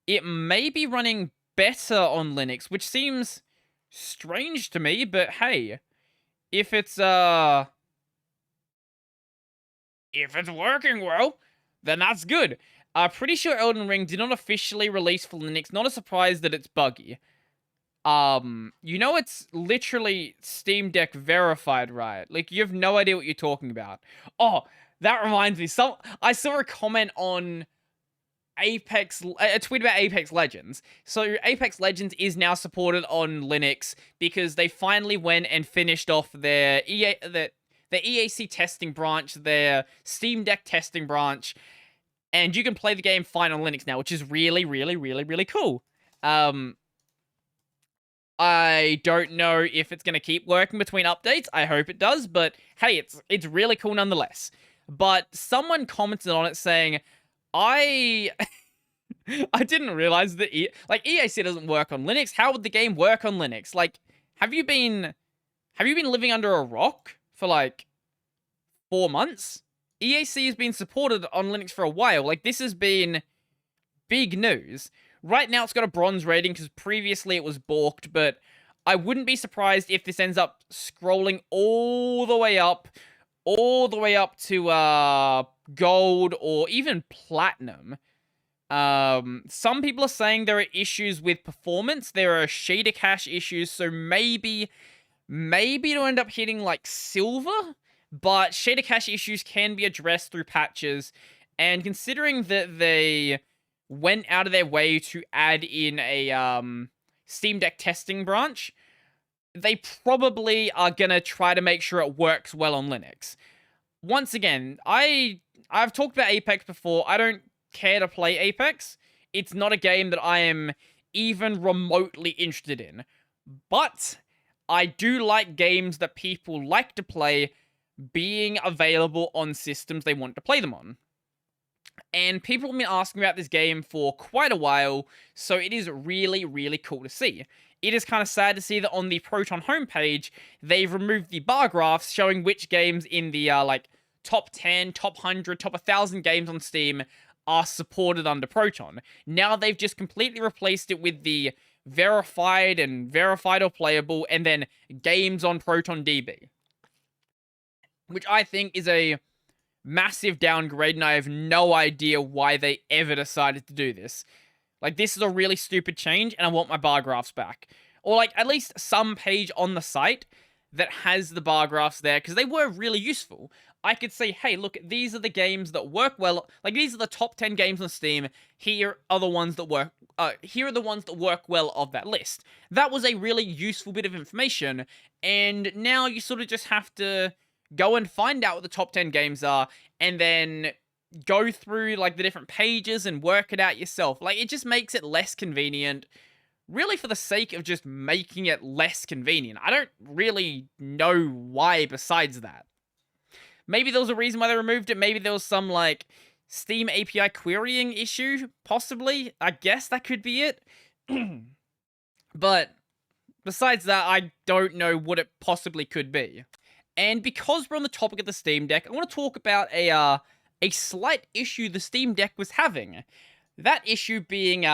it may be running better on Linux, which seems strange to me, but hey, if it's working well, then that's good. Pretty sure Elden Ring did not officially release for Linux. Not a surprise that it's buggy. You know it's literally Steam Deck verified, right? Like, you have no idea what you're talking about. Oh, that reminds me. I saw a comment on a tweet about Apex Legends. So Apex Legends is now supported on Linux because they finally went and finished off their EAC testing branch, their Steam Deck testing branch, and you can play the game fine on Linux now, which is really, really, really, really cool. I don't know if it's going to keep working between updates. I hope it does, but hey, it's really cool nonetheless. But someone commented on it saying, I didn't realize that EAC doesn't work on Linux. How would the game work on Linux? Like, have you been living under a rock for like 4 months? EAC has been supported on Linux for a while. Like, this has been big news. Right now it's got a bronze rating because previously it was balked, but I wouldn't be surprised if this ends up scrolling all the way up to gold or even platinum. Some people are saying there are issues with performance. There are shader cache issues, so maybe it'll end up hitting like silver, but shader cache issues can be addressed through patches, and considering that they went out of their way to add in a Steam Deck testing branch, they probably are gonna try to make sure it works well on Linux. Once again, I've talked about Apex before. I don't care to play Apex. It's not a game that I am even remotely interested in. But I do like games that people like to play being available on systems they want to play them on. And people have been asking about this game for quite a while, so it is really, really cool to see. It is kind of sad to see that on the Proton homepage, they've removed the bar graphs showing which games in the like top 10, top 100, top 1,000 games on Steam are supported under Proton. Now they've just completely replaced it with the verified and verified or playable, and then games on Proton DB, which I think is a massive downgrade, and I have no idea why they ever decided to do this. Like, this is a really stupid change, and I want my bar graphs back. Or, like, at least some page on the site that has the bar graphs there, because they were really useful. I could say, hey, look, these are the games that work well. Like, these are the top 10 games on Steam. Here are the ones that work. Here are the ones that work well of that list. That was a really useful bit of information, and now you sort of just have to go and find out what the top 10 games are, and then go through, like, the different pages and work it out yourself. Like, it just makes it less convenient, really for the sake of just making it less convenient. I don't really know why besides that. Maybe there was a reason why they removed it. Maybe there was some, like, Steam API querying issue, possibly. I guess that could be it. But besides that, I don't know what it possibly could be. And because we're on the topic of the Steam Deck, I want to talk about a slight issue the Steam Deck was having. That issue being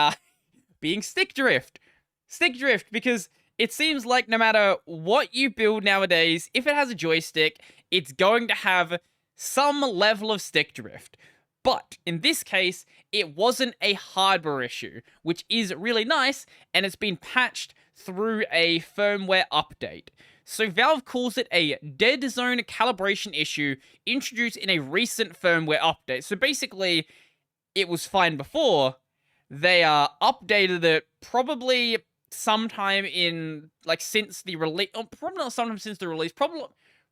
stick drift. Stick drift, because it seems like no matter what you build nowadays, if it has a joystick, it's going to have some level of stick drift. But in this case, it wasn't a hardware issue, which is really nice, and it's been patched through a firmware update. So Valve calls it a dead zone calibration issue introduced in a recent firmware update. So basically, it was fine before. They updated it probably sometime in, like, since the release. Oh, probably not sometime since the release.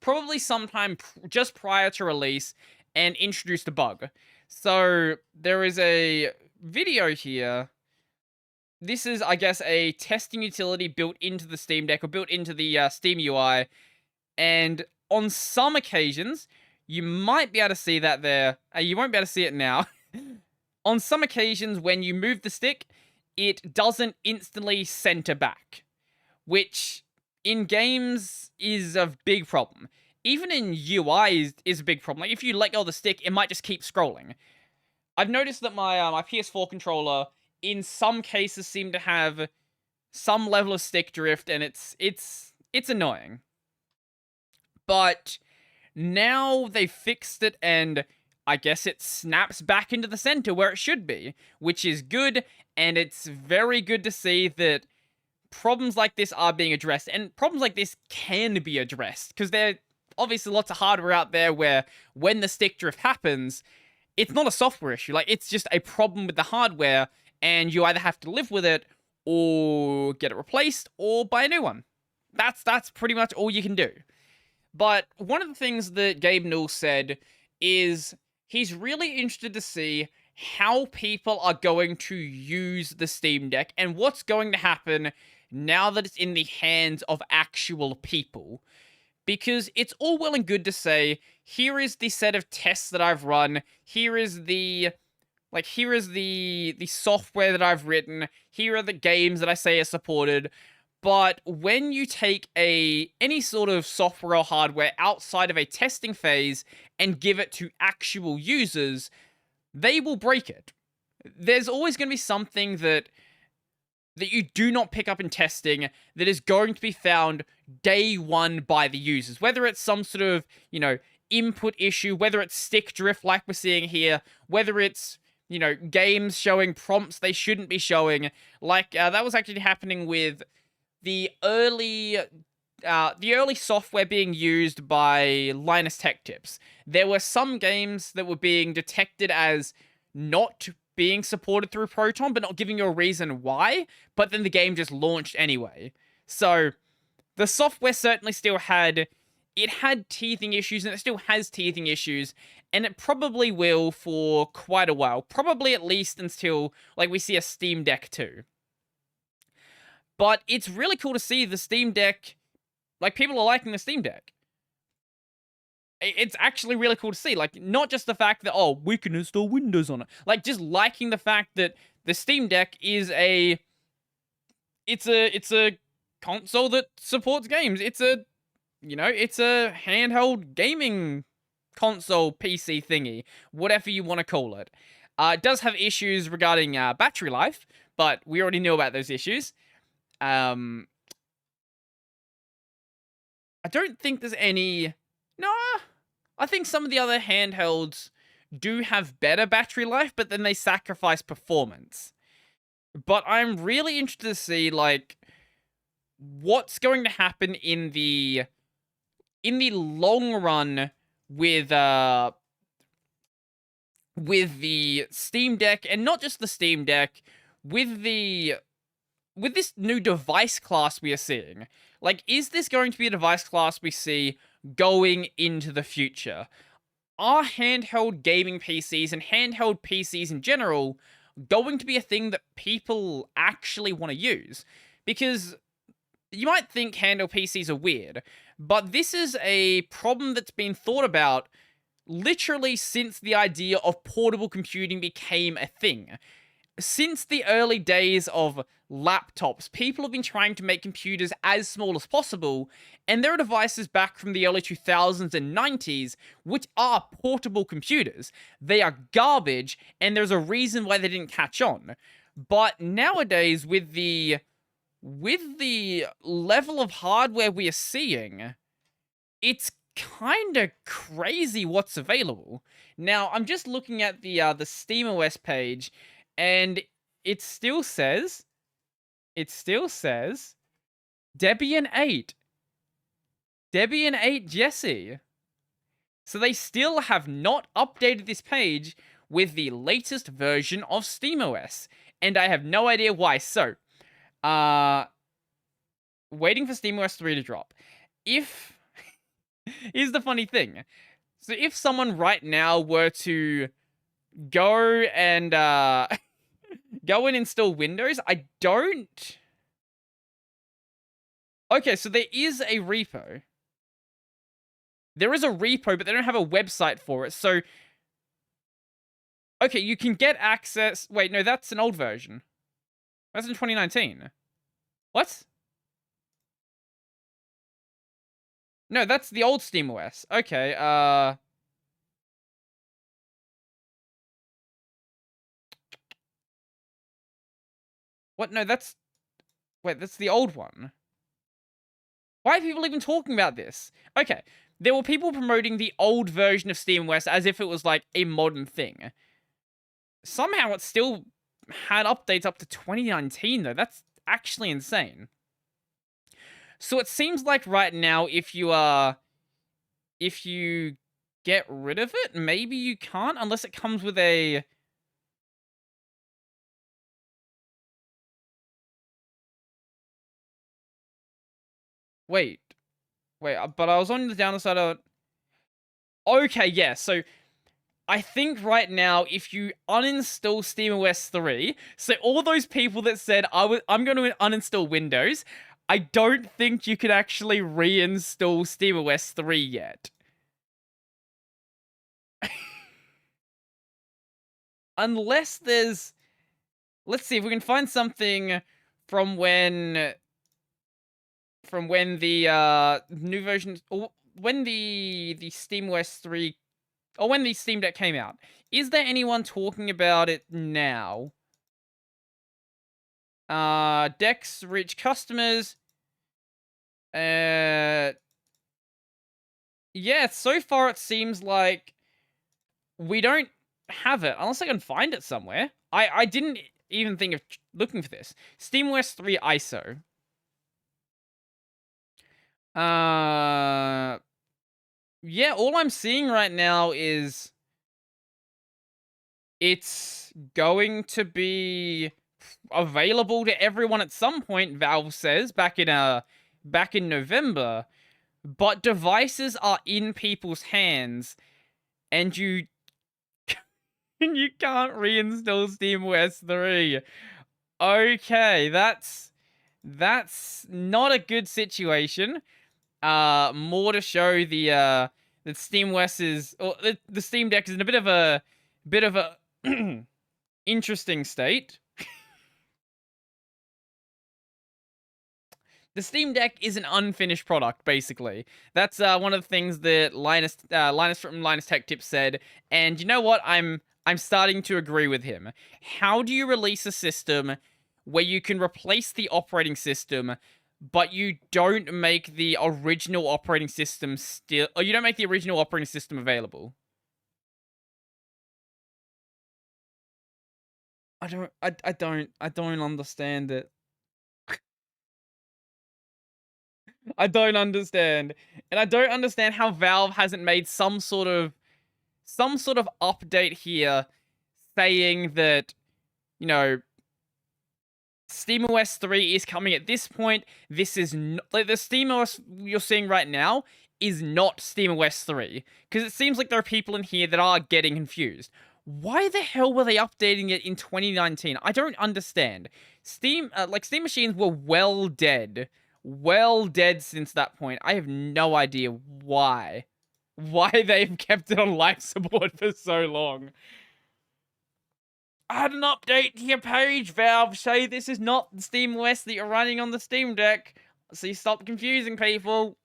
Probably sometime just prior to release, and introduced a bug. So there is a video here. This is, I guess, a testing utility built into the Steam Deck, or built into the Steam UI. And on some occasions, you might be able to see that there. You won't be able to see it now. On some occasions, when you move the stick, it doesn't instantly center back, which in games is a big problem. Even in UI is a big problem. Like, if you let go of the stick, it might just keep scrolling. I've noticed that my PS4 controller, in some cases, seem to have some level of stick drift, and it's annoying. But now they fixed it, and I guess it snaps back into the center where it should be, which is good, and it's very good to see that problems like this are being addressed, and problems like this can be addressed, because there are obviously lots of hardware out there where when the stick drift happens, it's not a software issue. Like, it's just a problem with the hardware, and you either have to live with it, or get it replaced, or buy a new one. That's pretty much all you can do. But one of the things that Gabe Newell said is he's really interested to see how people are going to use the Steam Deck, and what's going to happen now that it's in the hands of actual people. Because it's all well and good to say, here is the set of tests that I've run, here is the software that I've written, here are the games that I say are supported, But when you take any sort of software or hardware outside of a testing phase and give it to actual users, they will break it. There's always going to be something that you do not pick up in testing that is going to be found day one by the users. Whether it's some sort of, input issue, whether it's stick drift like we're seeing here, whether it's, games showing prompts they shouldn't be showing. Like, that was actually happening with the early software being used by Linus Tech Tips. There were some games that were being detected as not being supported through Proton, but not giving you a reason why, but then the game just launched anyway. So, the software certainly still had teething issues, and it still has teething issues, and it probably will for quite a while. Probably at least until, we see a Steam Deck 2. But it's really cool to see the Steam Deck, people are liking the Steam Deck. It's actually really cool to see, not just the fact that, oh, we can install Windows on it. Just liking the fact that the Steam Deck is it's a console that supports games. It's a handheld gaming console PC thingy, whatever you want to call it. It does have issues regarding battery life, but we already knew about those issues. I don't think there's any... No, I think some of the other handhelds do have better battery life, but then they sacrifice performance. But I'm really interested to see, what's going to happen in the long run with the Steam Deck, and not just the Steam Deck, with this new device class we are seeing. Is this going to be a device class we see going into the future? Are handheld gaming PCs and handheld PCs in general going to be a thing that people actually want to use? Because you might think handheld PCs are weird, but this is a problem that's been thought about literally since the idea of portable computing became a thing. Since the early days of laptops, people have been trying to make computers as small as possible, and there are devices back from the early 2000s and 90s which are portable computers. They are garbage, and there's a reason why they didn't catch on. But nowadays, with the level of hardware we are seeing, it's kind of crazy what's available. Now, I'm just looking at the SteamOS page, and it still says Debian 8. Debian 8 Jesse. So they still have not updated this page with the latest version of SteamOS, and I have no idea why. So, waiting for SteamOS 3 to drop. Here's the funny thing. So if someone right now were to go and install Windows, I don't... Okay, so there is a repo. There is a repo, but they don't have a website for it, so... Okay, you can get access... Wait, no, that's an old version. That's in 2019. What? No, that's the old SteamOS. Okay, What? No, that's... Wait, that's the old one. Why are people even talking about this? Okay, there were people promoting the old version of SteamOS as if it was, a modern thing. Somehow it still had updates up to 2019, though. That's actually insane. So it seems like right now, if you get rid of it, maybe you can't, unless it comes with a... Wait, but I was on the downside of... Okay, yeah, so I think right now, if you uninstall SteamOS 3, so all those people that said, I'm going to uninstall Windows, I don't think you can actually reinstall SteamOS 3 yet. Unless there's... Let's see if we can find something from when from when the new version, or when the SteamOS 3, or when the Steam Deck came out. Is there anyone talking about it now? Decks reach customers. Yeah, so far it seems like we don't have it, unless I can find it somewhere. I didn't even think of looking for this. SteamOS 3 ISO. Yeah, all I'm seeing right now is it's going to be available to everyone at some point, Valve says, back in November. But devices are in people's hands, and you can't reinstall SteamOS 3. Okay, that's not a good situation. More to show the that SteamOS is, or the Steam Deck is in a bit of a interesting state. The Steam Deck is an unfinished product, basically. That's one of the things that Linus from Linus Tech Tips said, and you know what? I'm starting to agree with him. How do you release a system where you can replace the operating system, but you don't make the original operating system or you don't make the original operating system available? I don't understand it. I don't understand. And I don't understand how Valve hasn't made some sort of update here saying that, you know, SteamOS 3 is coming at this point. This is not, like, the SteamOS you're seeing right now is not SteamOS 3, because it seems like there are people in here that are getting confused. Why the hell were they updating it in 2019? I don't understand. Steam machines were well dead since that point. I have no idea why they've kept it on life support for so long. Add an update to your page, Valve. Say this is not the SteamOS that you're running on the Steam Deck, so you stop confusing people.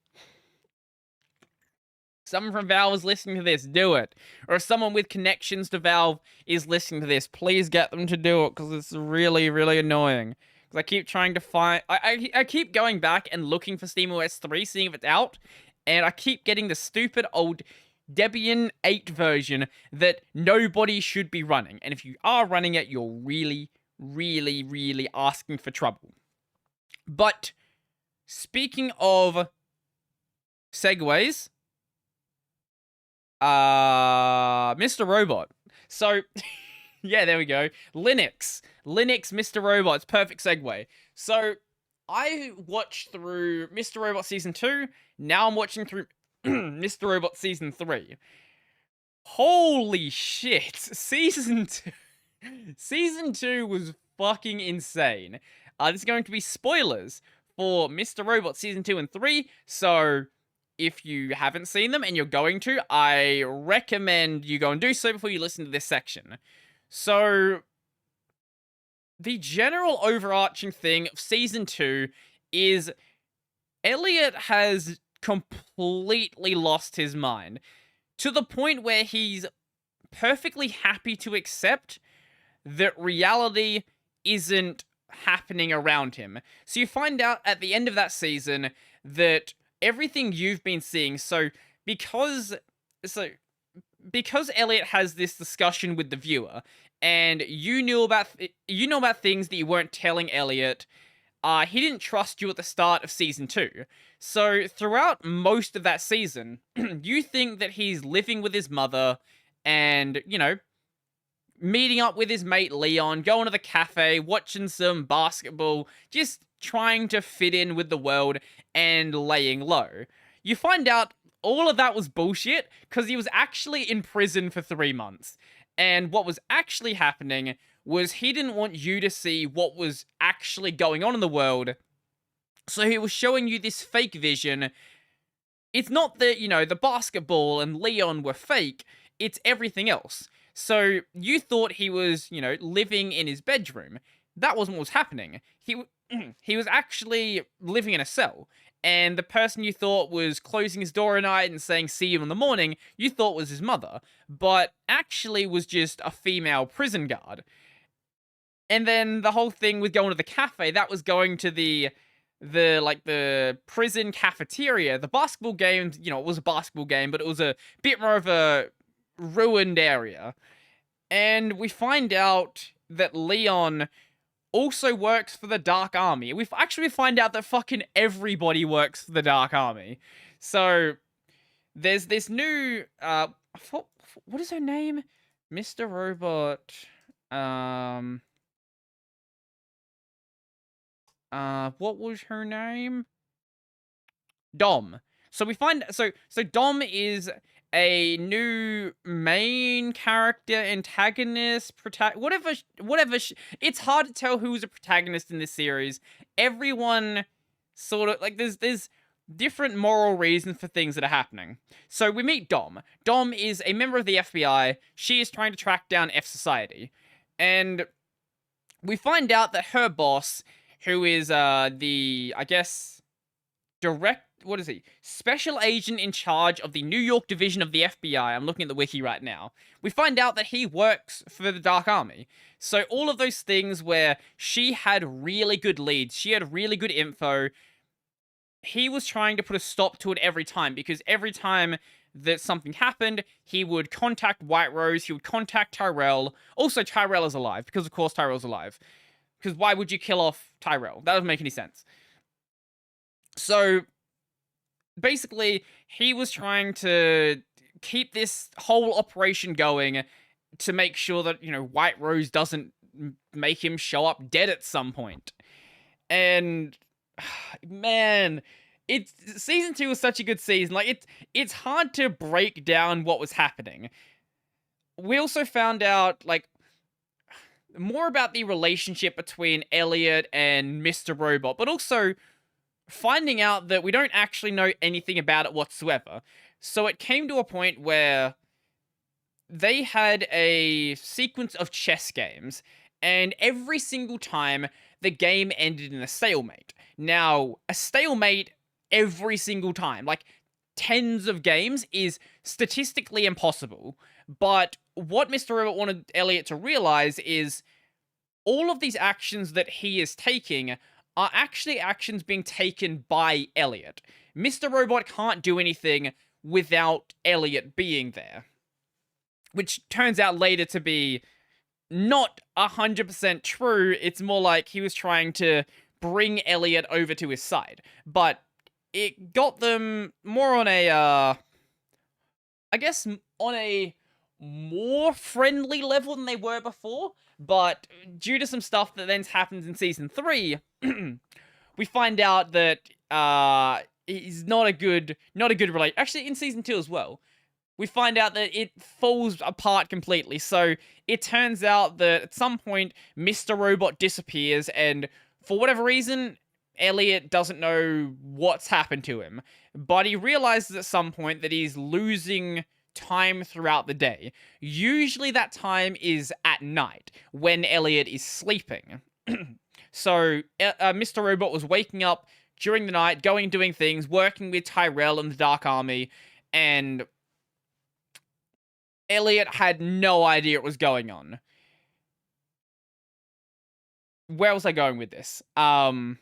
Someone from Valve is listening to this, do it. Or if someone with connections to Valve is listening to this, please get them to do it, because it's really, really annoying. Because I keep trying to find... I keep going back and looking for SteamOS 3, seeing if it's out, and I keep getting the stupid old Debian 8 version that nobody should be running. And if you are running it, you're really, really, really asking for trouble. But speaking of segues, Mr. Robot. So, yeah, there we go. Linux, Mr. Robot's perfect segue. So, I watched through Mr. Robot Season 2. Now I'm watching through Mr. Robot Season 3. Holy shit. Season 2. Season 2 was fucking insane. This is going to be spoilers for Mr. Robot Season 2 and 3. So, if you haven't seen them and you're going to, I recommend you go and do so before you listen to this section. So, the general overarching thing of Season 2 is Elliot has completely lost his mind, to the point where he's perfectly happy to accept that reality isn't happening around him. So you find out at the end of that season that everything you've been seeing, because Elliot has this discussion with the viewer, and you knew about things that you weren't telling Elliot. He didn't trust you at the start of Season 2. So throughout most of that season, you think that he's living with his mother and, you know, meeting up with his mate Leon, going to the cafe, watching some basketball, just trying to fit in with the world and laying low. You find out all of that was bullshit, because he was actually in prison for 3 months. And what was actually happening was he didn't want you to see what was actually going on in the world. So he was showing you this fake vision. It's not that, you know, the basketball and Leon were fake. It's everything else. So you thought he was, you know, living in his bedroom. That wasn't what was happening. He was actually living in a cell. and the person you thought was closing his door at night and saying see you in the morning, you thought was his mother, but actually was just a female prison guard. And then the whole thing with going to the cafe, that was going to the prison cafeteria. The basketball game, you know, it was a basketball game, but it was a bit more of a ruined area. And we find out that Leon also works for the Dark Army. We find out that fucking everybody works for the Dark Army. So there's this new what is her name? Mr. Robot. What was her name? Dom. So we find so Dom is a new main character, antagonist, whatever. It's hard to tell who's a protagonist in this series. Everyone sort of like there's different moral reasons for things that are happening. So we meet Dom. Dom is a member of the FBI. She is trying to track down F Society, and we find out that her boss, who is the, I guess, special agent in charge of the New York division of the FBI. I'm looking at the wiki right now. We find out that he works for the Dark Army. So all of those things where she had really good leads, she had really good info, he was trying to put a stop to it every time, because every time that something happened, he would contact White Rose, he would contact Tyrell. Also, Tyrell is alive, because of course Tyrell's alive. Because why would you kill off Tyrell? That doesn't make any sense. So, basically, he was trying to keep this whole operation going to make sure that, you know, White Rose doesn't make him show up dead at some point. And, man, season 2 was such a good season. Like, it's hard to break down what was happening. We also found out, like, more about the relationship between Elliot and Mr. Robot, but also finding out that we don't actually know anything about it whatsoever. So it came to a point where they had a sequence of chess games, and every single time the game ended in a stalemate. Now, a stalemate every single time, like tens of games, is statistically impossible. But what Mr. Robot wanted Elliot to realize is all of these actions that he is taking are actually actions being taken by Elliot. Mr. Robot can't do anything without Elliot being there. Which turns out later to be not 100% true. It's more like he was trying to bring Elliot over to his side. But it got them more on a, I guess, on a more friendly level than they were before. But due to some stuff that then happens in season 3, we find out that he's not a good relate. Actually, in season 2 as well, we find out that it falls apart completely. So it turns out that at some point, Mr. Robot disappears, and for whatever reason, Elliot doesn't know what's happened to him. But he realizes at some point that he's losing time throughout the day. Usually that time is at night, when Elliot is sleeping. So Mr. Robot was waking up during the night, going and doing things, working with Tyrell and the Dark Army, and Elliot had no idea what was going on. Where was I going with this? Right,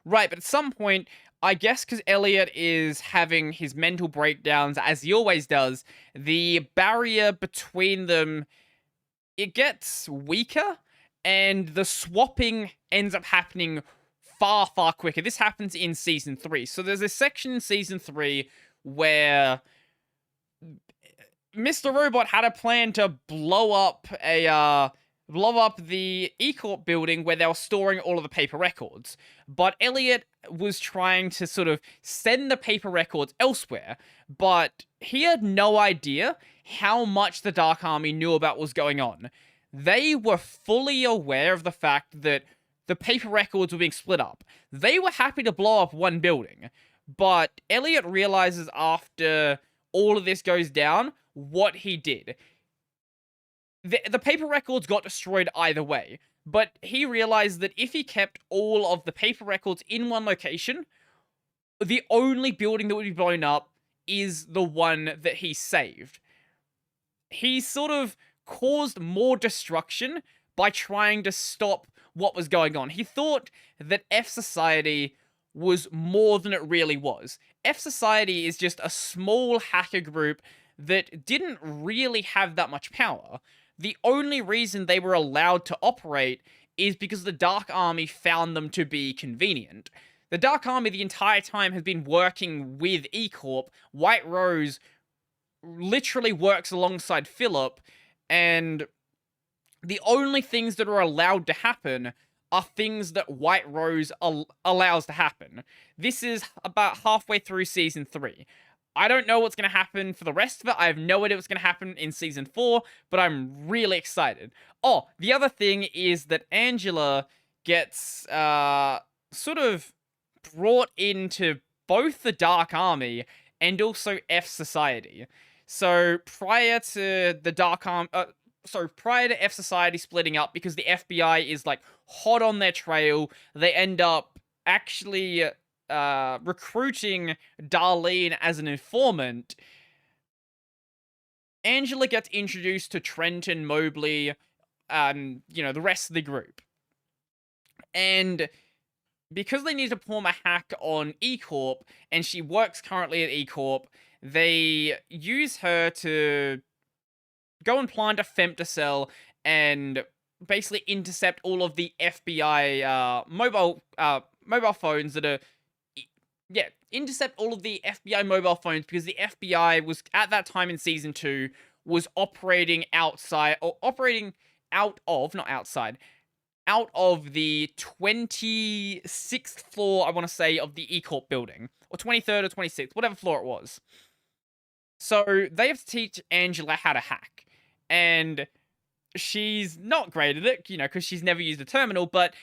but at some point, I guess because Elliot is having his mental breakdowns, as he always does, the barrier between them, it gets weaker, and the swapping ends up happening far, far quicker. This happens in Season 3. So there's a section in Season 3 where Mr. Robot had a plan to blow up the E-Corp building where they were storing all of the paper records. But Elliot was trying to sort of send the paper records elsewhere, but he had no idea how much the Dark Army knew about what was going on. They were fully aware of the fact that the paper records were being split up. They were happy to blow up one building, but Elliot realizes after all of this goes down what he did. The paper records got destroyed either way, but he realized that if he kept all of the paper records in one location, the only building that would be blown up is the one that he saved. He sort of caused more destruction by trying to stop what was going on. He thought that F Society was more than it really was. F Society is just a small hacker group that didn't really have that much power. The only reason they were allowed to operate is because the Dark Army found them to be convenient. The Dark Army the entire time has been working with E-Corp. White Rose literally works alongside Philip, and the only things that are allowed to happen are things that White Rose allows to happen. This is about halfway through Season 3. I don't know what's going to happen for the rest of it. I have no idea what's going to happen in Season 4, but I'm really excited. Oh, the other thing is that Angela gets sort of brought into both the Dark Army and also F Society. So prior to the prior to F Society splitting up, because the FBI is like hot on their trail, they end up actually recruiting Darlene as an informant. Angela gets introduced to Trenton, Mobley, the rest of the group. And because they need to perform a hack on E-Corp, and she works currently at E-Corp, they use her to go and plant a femtocell and basically intercept all of the FBI mobile phones that are... Yeah, intercept all of the FBI mobile phones, because the FBI was, at that time in Season 2, was operating outside, or operating out of, not outside, out of the 26th floor, I want to say, of the E-Corp building. Or 23rd or 26th, whatever floor it was. So, they have to teach Angela how to hack. And she's not great at it, because she's never used a terminal, but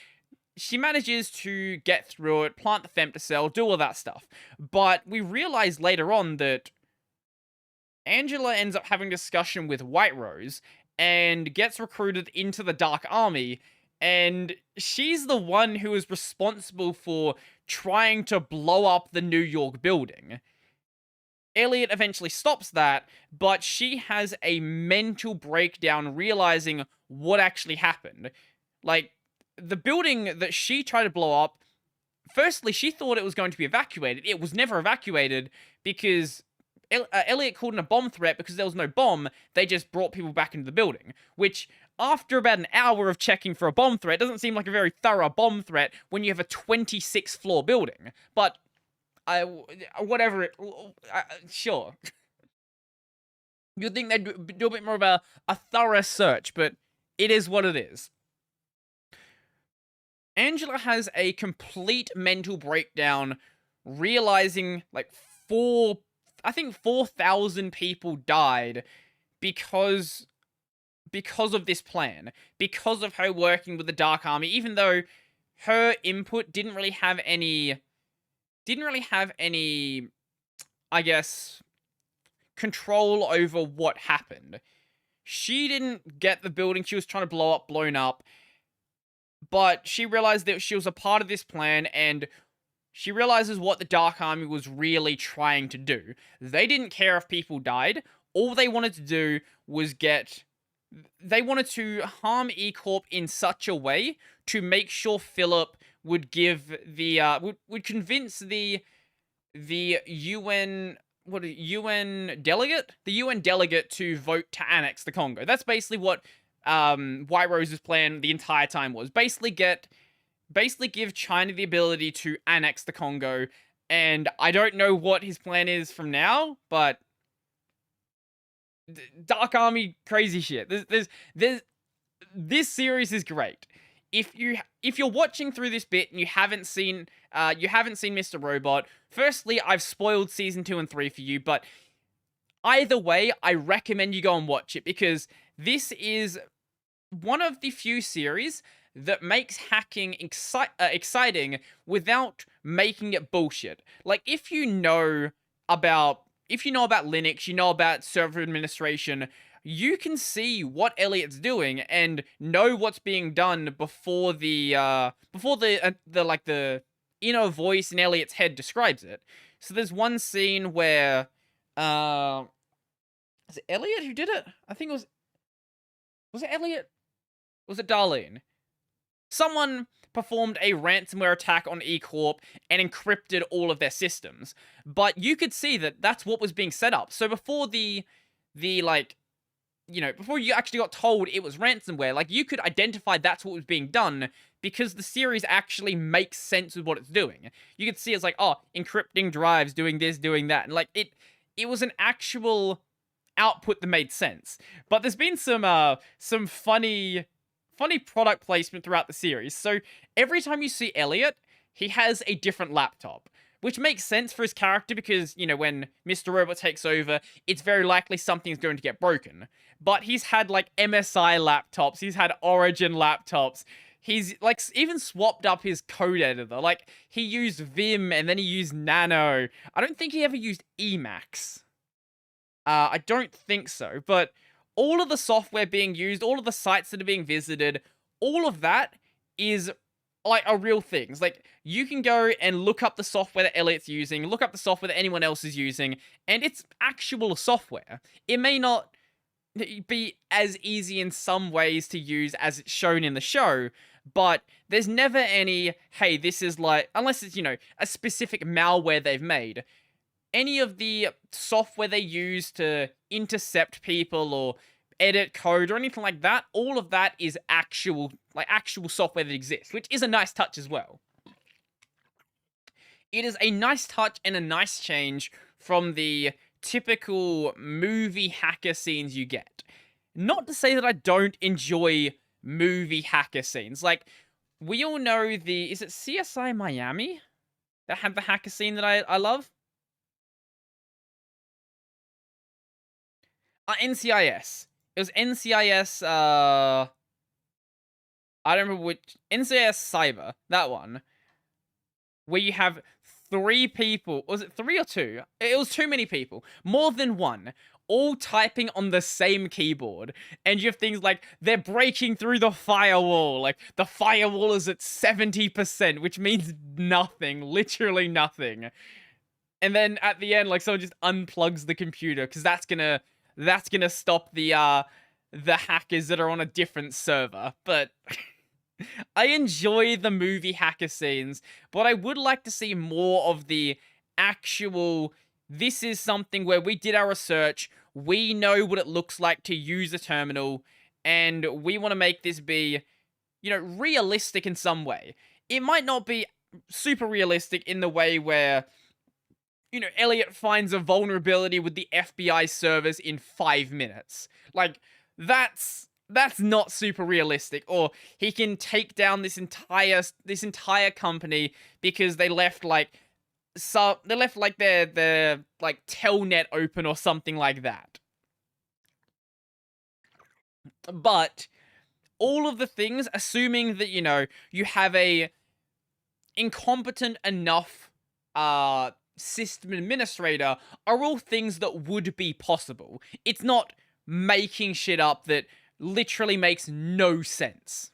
she manages to get through it, plant the femtocell, do all that stuff. But we realize later on that Angela ends up having a discussion with White Rose and gets recruited into the Dark Army, and she's the one who is responsible for trying to blow up the New York building. Elliot eventually stops that, but she has a mental breakdown realizing what actually happened. Like, the building that she tried to blow up, firstly, she thought it was going to be evacuated. It was never evacuated because Elliot called in a bomb threat. Because there was no bomb, they just brought people back into the building. Which, after about an hour of checking for a bomb threat, doesn't seem like a very thorough bomb threat when you have a 26th floor building. But, sure. You'd think they'd do a bit more of a thorough search, but it is what it is. Angela has a complete mental breakdown, realizing, like, 4,000 people died because of this plan. Because of her working with the Dark Army, even though her input didn't really have any, I guess, control over what happened. She didn't get the building she was trying to blown up. But she realized that she was a part of this plan, and she realizes what the Dark Army was really trying to do. They didn't care if people died. All they wanted to do was they wanted to harm E-Corp in such a way to make sure Philip would give would convince the UN delegate? The UN delegate to vote to annex the Congo. That's basically what White Rose's plan the entire time was. Basically give China the ability to annex the Congo, and I don't know what his plan is from now, but Dark Army crazy shit. This series is great. If you're watching through this bit and you haven't seen Mr. Robot, firstly, I've spoiled Season 2 and 3 for you, but either way, I recommend you go and watch it, because this is one of the few series that makes hacking exciting without making it bullshit. Like, if you know about Linux, you know about server administration, you can see what Elliot's doing and know what's being done before the inner voice in Elliot's head describes it. So there's one scene where, is it Elliot who did it? I think it was it Elliot? Was it Darlene? Someone performed a ransomware attack on E-Corp and encrypted all of their systems. But you could see that that's what was being set up. So before like, before you actually got told it was ransomware, like, you could identify that's what was being done because the series actually makes sense with what it's doing. You could see it's like, oh, encrypting drives, doing this, doing that. And, like, it was an actual output that made sense. But there's been some funny product placement throughout the series. So every time you see Elliot, he has a different laptop, which makes sense for his character because, when Mr. Robot takes over, it's very likely something's going to get broken. But he's had, like, MSI laptops, he's had Origin laptops, he's, like, even swapped up his code editor. Like, he used Vim and then he used Nano. I don't think he ever used Emacs. I don't think so, but all of the software being used, all of the sites that are being visited, all of that is, like, a real thing. It's like, you can go and look up the software that Elliot's using, look up the software that anyone else is using, and it's actual software. It may not be as easy in some ways to use as it's shown in the show, but there's never any, hey, this is like, unless it's, a specific malware they've made. Any of the software they use to intercept people or edit code or anything like that, all of that is actual software that exists, which is a nice touch as well. It is a nice touch and a nice change from the typical movie hacker scenes you get. Not to say that I don't enjoy movie hacker scenes. Like, we all know is it CSI Miami that had the hacker scene that I love? NCIS. It was NCIS, I don't remember which, NCIS Cyber, that one. Where you have 3 people, was it 3 or 2? It was too many people, more than one, all typing on the same keyboard. And you have things like, they're breaking through the firewall, like, the firewall is at 70%, which means nothing, literally nothing. And then at the end, like, someone just unplugs the computer, because that's gonna stop the hackers that are on a different server. But I enjoy the movie hacker scenes, but I would like to see more of the actual, this is something where we did our research, we know what it looks like to use a terminal, and we want to make this be, realistic in some way. It might not be super realistic in the way where, Elliot finds a vulnerability with the FBI servers in 5 minutes. Like, that's not super realistic. Or he can take down this entire company because they left their like telnet open or something like that. But all of the things, assuming that, you have a incompetent enough system administrator, are all things that would be possible. It's not making shit up that literally makes no sense.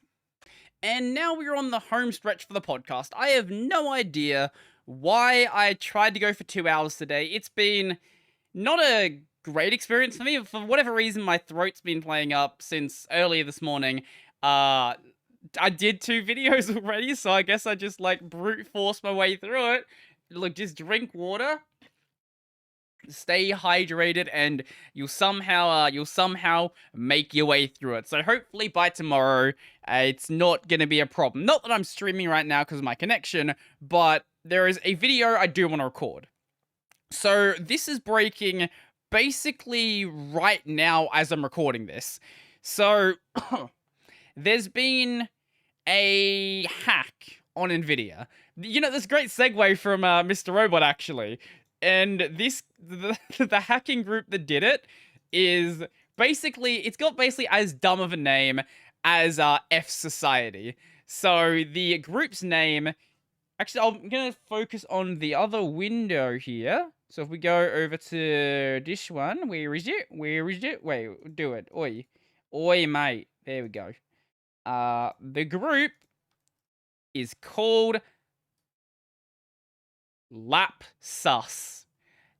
And now we're on the home stretch for the podcast. I have no idea why I tried to go for 2 hours today. It's been not a great experience for me. For whatever reason, my throat's been playing up since earlier this morning. I did 2 videos already, so I guess I just, like, brute force my way through it. Look, just drink water, stay hydrated, and you'll somehow make your way through it. So hopefully by tomorrow, it's not gonna be a problem. Not that I'm streaming right now because of my connection, but there is a video I do want to record. So this is breaking basically right now as I'm recording this. So there's been a hack on Nvidia. This great segue from Mr. Robot, actually. And the hacking group that did it is basically, it's got basically as dumb of a name as F Society. So the group's name, actually, I'm going to focus on the other window here. So if we go over to this one, where is it? Wait, do it. Oi, mate. There we go. The group is called Lapsus.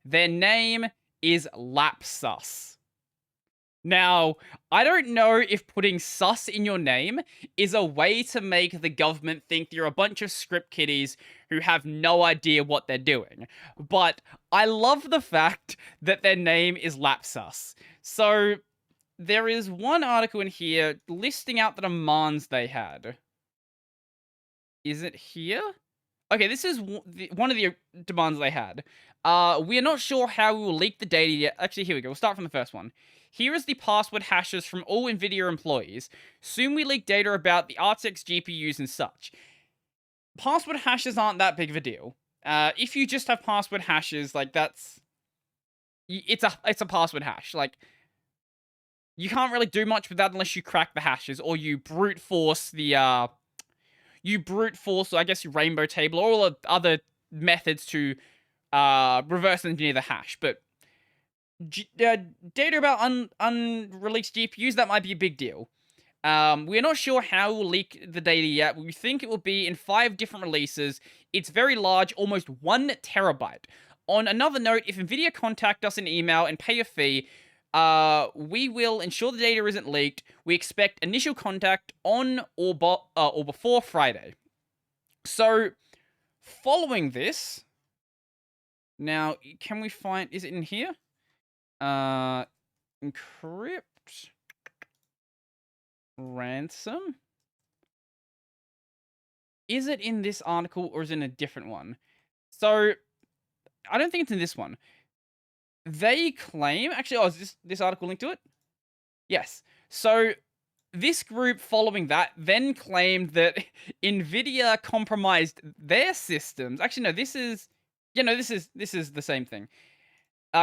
Their name is Lapsus. Now, I don't know if putting sus in your name is a way to make the government think you're a bunch of script kiddies who have no idea what they're doing, but I love the fact that their name is Lapsus. So, there is one article in here listing out the demands they had. Is it here? Okay, this is one of the demands they had. We are not sure how we will leak the data yet. Actually, here we go. We'll start from the first one. Here is the password hashes from all NVIDIA employees. Soon we leak data about the RTX GPUs and such. Password hashes aren't that big of a deal. If you just have password hashes, like that's... It's a password hash. Like, you can't really do much with that unless you crack the hashes or you brute force the... I guess, rainbow table or all the other methods to reverse engineer the hash. But data about unreleased GPUs, that might be a big deal. We're not sure how we'll leak the data yet. We think it will be in 5 different releases. It's very large, almost 1 terabyte. On another note, if NVIDIA contact us in email and pay a fee, we will ensure the data isn't leaked. We expect initial contact on or before Friday. So, following this, now, can we find, is it in here? Encrypt. Ransom. Is it in this article or is it in a different one? So, I don't think it's in this one. They claim, actually, is this article linked to it? Yes. So, this group following that then claimed that NVIDIA compromised their systems. Actually, no, this is the same thing.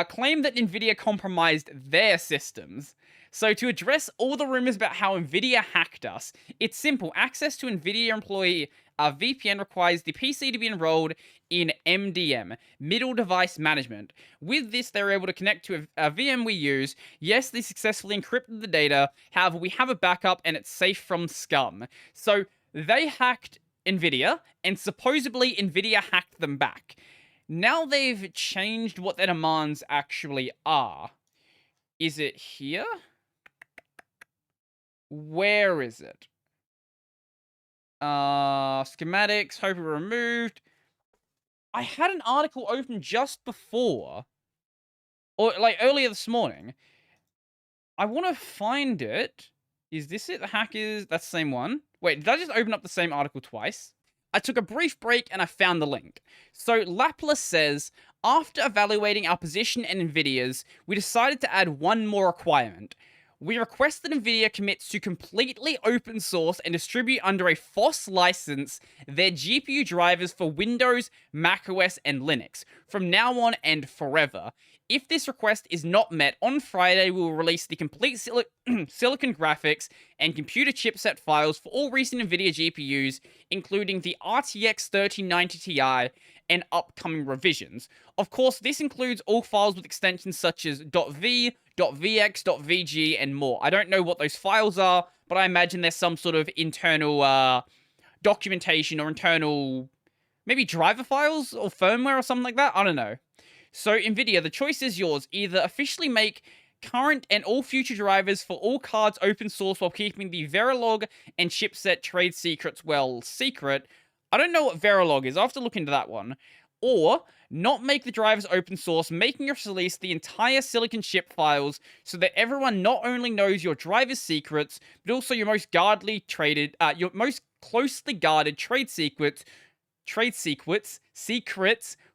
Claimed that NVIDIA compromised their systems. So to address all the rumors about how NVIDIA hacked us, it's simple. Access to NVIDIA employee VPN requires the PC to be enrolled in MDM, Middle Device Management. With this, they're able to connect to a VM we use. Yes, they successfully encrypted the data. However, we have a backup and it's safe from scum. So they hacked NVIDIA, and supposedly NVIDIA hacked them back. Now they've changed what their demands actually are. Is it here? Where is it? Schematics, hope removed. I had an article open just before, or like earlier this morning. I want to find it. Is this it? The hackers, that's the same one. Wait, did I just open up the same article twice? I took a brief break and I found the link. So Laplas says, after evaluating our position and NVIDIA's, we decided to add one more requirement. We request that NVIDIA commits to completely open source and distribute under a FOSS license their GPU drivers for Windows, macOS, and Linux, from now on and forever. If this request is not met, on Friday we will release the complete silicon graphics and computer chipset files for all recent NVIDIA GPUs, including the RTX 3090 Ti and upcoming revisions. Of course, this includes all files with extensions such as .v, .vx, .vg, and more. I don't know what those files are, but I imagine there's some sort of internal documentation or internal, maybe driver files or firmware or something like that. I don't know. So, NVIDIA, the choice is yours. Either officially make current and all future drivers for all cards open source while keeping the Verilog and chipset trade secrets well secret. I don't know what Verilog is. I'll have to look into that one. Or not make the drivers open source, making us release the entire silicon chip files so that everyone not only knows your driver's secrets, but also your most your most closely guarded trade secrets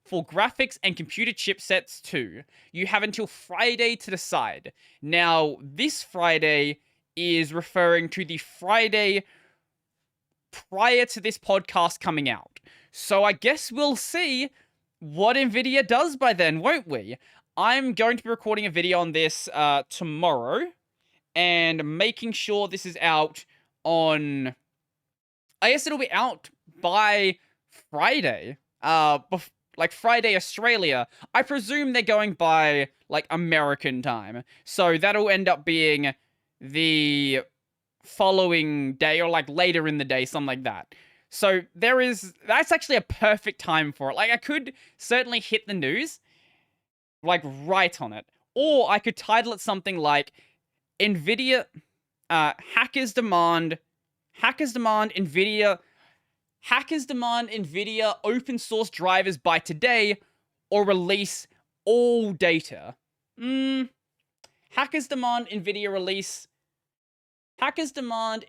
for graphics and computer chipsets too. You have until Friday to decide. Now, this Friday is referring to the Friday prior to this podcast coming out. So I guess we'll see what NVIDIA does by then, won't we? I'm going to be recording a video on this tomorrow and making sure this is out on... I guess it'll be out by Friday. Like Friday, Australia. I presume they're going by, like, American time. So that'll end up being the following day or, like, later in the day, something like that. So that's actually a perfect time for it. Like, I could certainly hit the news, like, right on it. Or I could title it something like NVIDIA, hackers demand NVIDIA, open source drivers by today or release all data. Hackers demand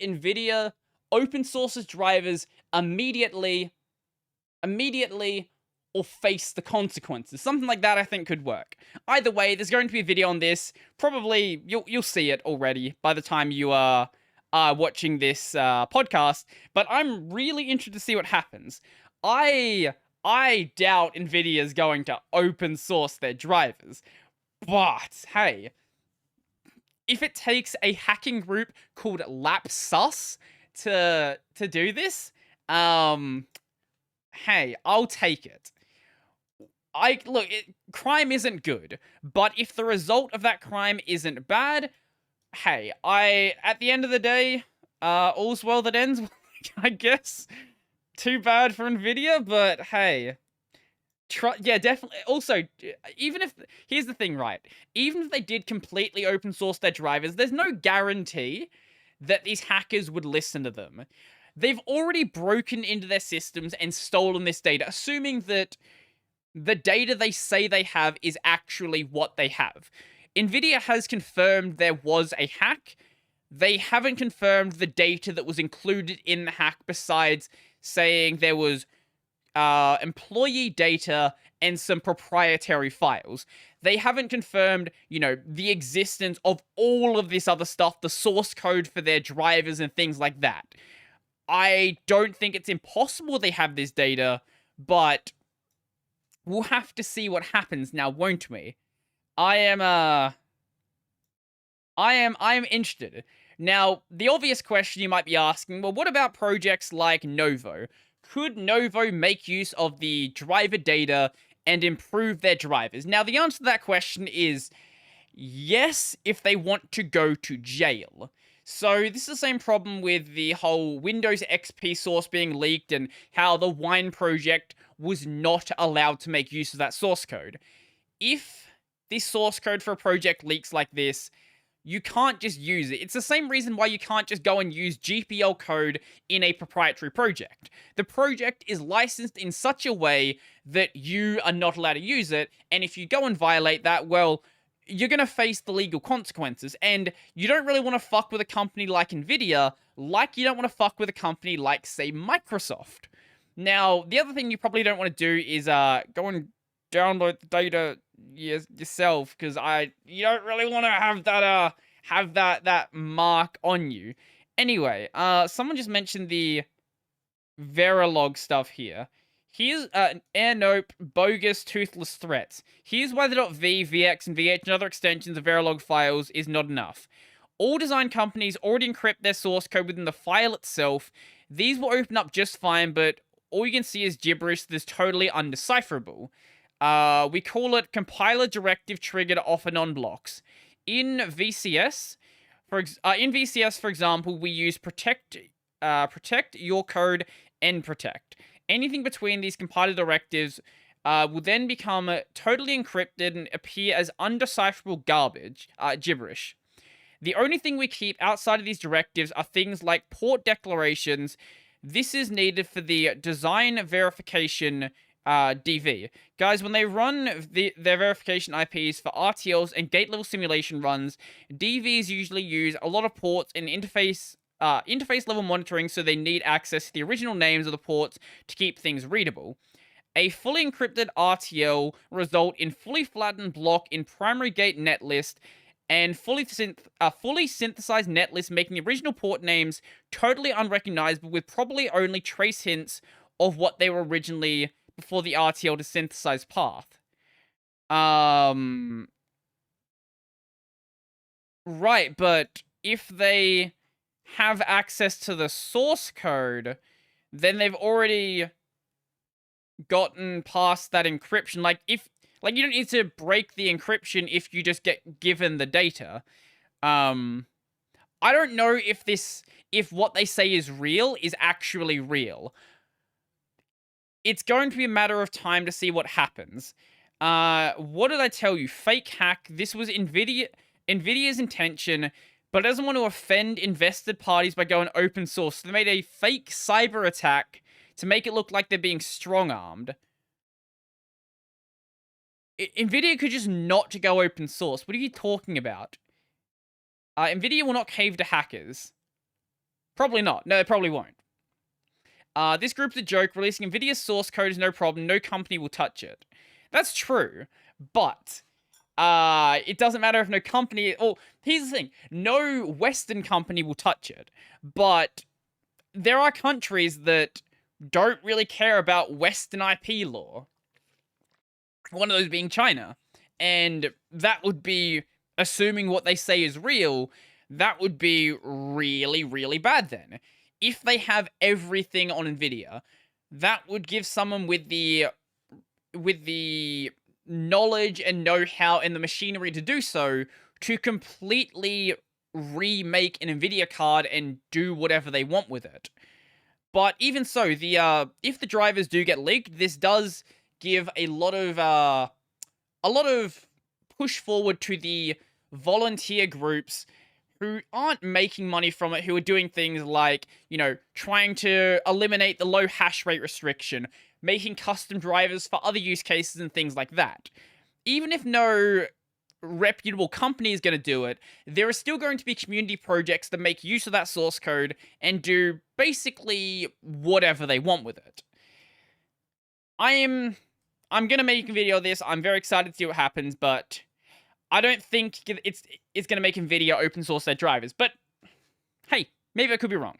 NVIDIA open source drivers immediately or face the consequences. Something like that I think could work. Either way, there's going to be a video on this. Probably you'll see it already by the time you are watching this podcast, but I'm really interested to see what happens. I doubt Nvidia's going to open source their drivers. But hey, if it takes a hacking group called Lapsus to do this, hey, I'll take it. Crime isn't good, but if the result of that crime isn't bad, hey, at the end of the day, all's well that ends, I guess. Too bad for Nvidia, but hey, yeah, definitely. Also, here's the thing, right? Even if they did completely open source their drivers, there's no guarantee that these hackers would listen to them. They've already broken into their systems and stolen this data, assuming that the data they say they have is actually what they have. Nvidia has confirmed there was a hack. They haven't confirmed the data that was included in the hack, besides saying there was employee data and some proprietary files. They haven't confirmed, the existence of all of this other stuff, the source code for their drivers and things like that. I don't think it's impossible they have this data, but we'll have to see what happens now, won't we? I am interested. Now, the obvious question you might be asking, well, what about projects like Novo? Could Novo make use of the driver data and improve their drivers? Now, the answer to that question is yes, if they want to go to jail. So this is the same problem with the whole Windows XP source being leaked and how the Wine project was not allowed to make use of that source code. If this source code for a project leaks like this, you can't just use it. It's the same reason why you can't just go and use GPL code in a proprietary project. The project is licensed in such a way that you are not allowed to use it, and if you go and violate that, well, you're going to face the legal consequences, and you don't really want to fuck with a company like Nvidia, like you don't want to fuck with a company like, say, Microsoft. Now, the other thing you probably don't want to do is go and download the data yourself, because you don't really want to have that mark on you. Anyway, someone just mentioned the Verilog stuff here. Here's AirNope bogus toothless threats. Here's why the .v, VX, and VH and other extensions of Verilog files is not enough. All design companies already encrypt their source code within the file itself. These will open up just fine, but all you can see is gibberish that is totally undecipherable. We call it compiler directive triggered off and on blocks. In VCS, for example, we use protect your code and protect. Anything between these compiler directives will then become totally encrypted and appear as undecipherable gibberish. The only thing we keep outside of these directives are things like port declarations. This is needed for the design verification DV. Guys, when they run their verification IPs for RTLs and gate level simulation runs, DVs usually use a lot of ports and interface level monitoring, so they need access to the original names of the ports to keep things readable. A fully encrypted RTL result in fully flattened block in primary gate netlist and fully synthesized netlist, making the original port names totally unrecognizable with probably only trace hints of what they were originally before the RTL to synthesize path. Right, but if they have access to the source code, then they've already gotten past that encryption. You don't need to break the encryption if you just get given the data. I don't know if what they say is real is actually real. it's going to be a matter of time to see what happens. What did I tell you? Fake hack. This was Nvidia's intention, but it doesn't want to offend invested parties by going open source. So they made a fake cyber attack to make it look like they're being strong-armed. Nvidia could just not go open source. What are you talking about? Nvidia will not cave to hackers. Probably not. No, they probably won't. This group's a joke. Releasing Nvidia's source code is no problem. No company will touch it. That's true, but it doesn't matter if no company... Well, here's the thing. No Western company will touch it, but there are countries that don't really care about Western IP law. One of those being China. And that would be, assuming what they say is real, that would be really, really bad then. If they have everything on Nvidia, that would give someone with the knowledge and know-how and the machinery to do so to completely remake an Nvidia card and do whatever they want with it. But even so, if the drivers do get leaked, this does give a lot of push forward to the volunteer groups who aren't making money from it, who are doing things like, you know, trying to eliminate the low hash rate restriction, making custom drivers for other use cases and things like that. Even if no reputable company is going to do it, there are still going to be community projects that make use of that source code and do basically whatever they want with it. I'm going to make a video of this. I'm very excited to see what happens, but I don't think it's going to make Nvidia open source their drivers. But hey, maybe I could be wrong.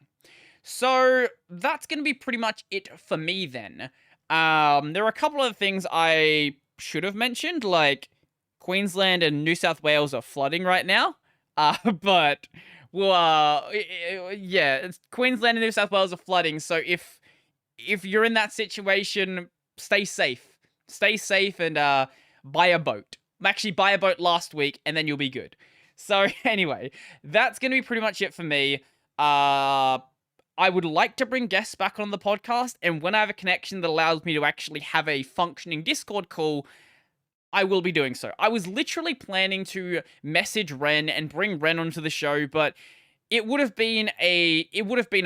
So that's going to be pretty much it for me then. There are a couple of things I should have mentioned, like Queensland and New South Wales are flooding right now. But well, yeah, Queensland and New South Wales are flooding. So if you're in that situation, stay safe. Stay safe and buy a boat. Actually, buy a boat last week, and then you'll be good. So anyway, that's going to be pretty much it for me. I would like to bring guests back on the podcast, and when I have a connection that allows me to actually have a functioning Discord call, I will be doing so. I was literally planning to message Ren and bring Ren onto the show, but it would have been a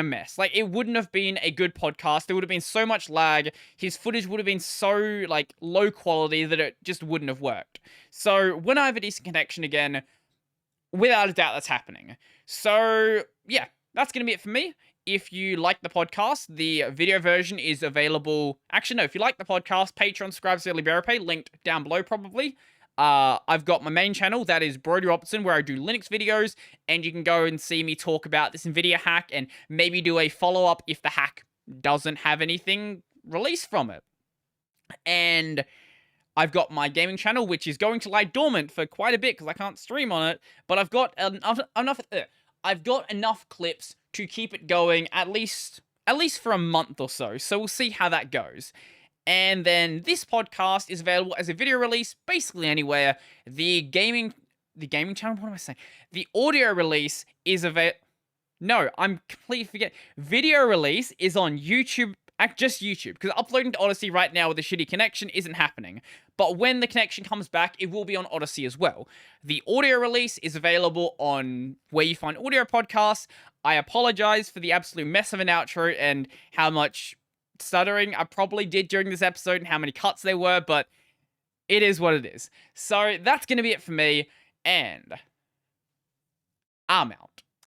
mess. Like, it wouldn't have been a good podcast. There would have been so much lag. His footage would have been so, like, low quality that it just wouldn't have worked. So, when I have a decent connection again, without a doubt, that's happening. So, yeah, that's going to be it for me. If you like the podcast, the video version is available. Actually, no, if you like the podcast, Patreon, subscribe to Early Bearer Pay, linked down below probably. I've got my main channel, that is Brody Robertson, where I do Linux videos, and you can go and see me talk about this Nvidia hack, and maybe do a follow-up if the hack doesn't have anything released from it. And I've got my gaming channel, which is going to lie dormant for quite a bit, because I can't stream on it, but I've got enough clips to keep it going at least for a month or so we'll see how that goes. And then this podcast is available as a video release basically anywhere. The gaming channel, what am I saying? The audio release is available. No, I'm completely forgetting. Video release is on YouTube, just YouTube, because uploading to Odyssey right now with a shitty connection isn't happening. But when the connection comes back, it will be on Odyssey as well. The audio release is available on where you find audio podcasts. I apologize for the absolute mess of an outro and how much stuttering I probably did during this episode and how many cuts there were, but it is what it is. So that's going to be it for me, and I'm out.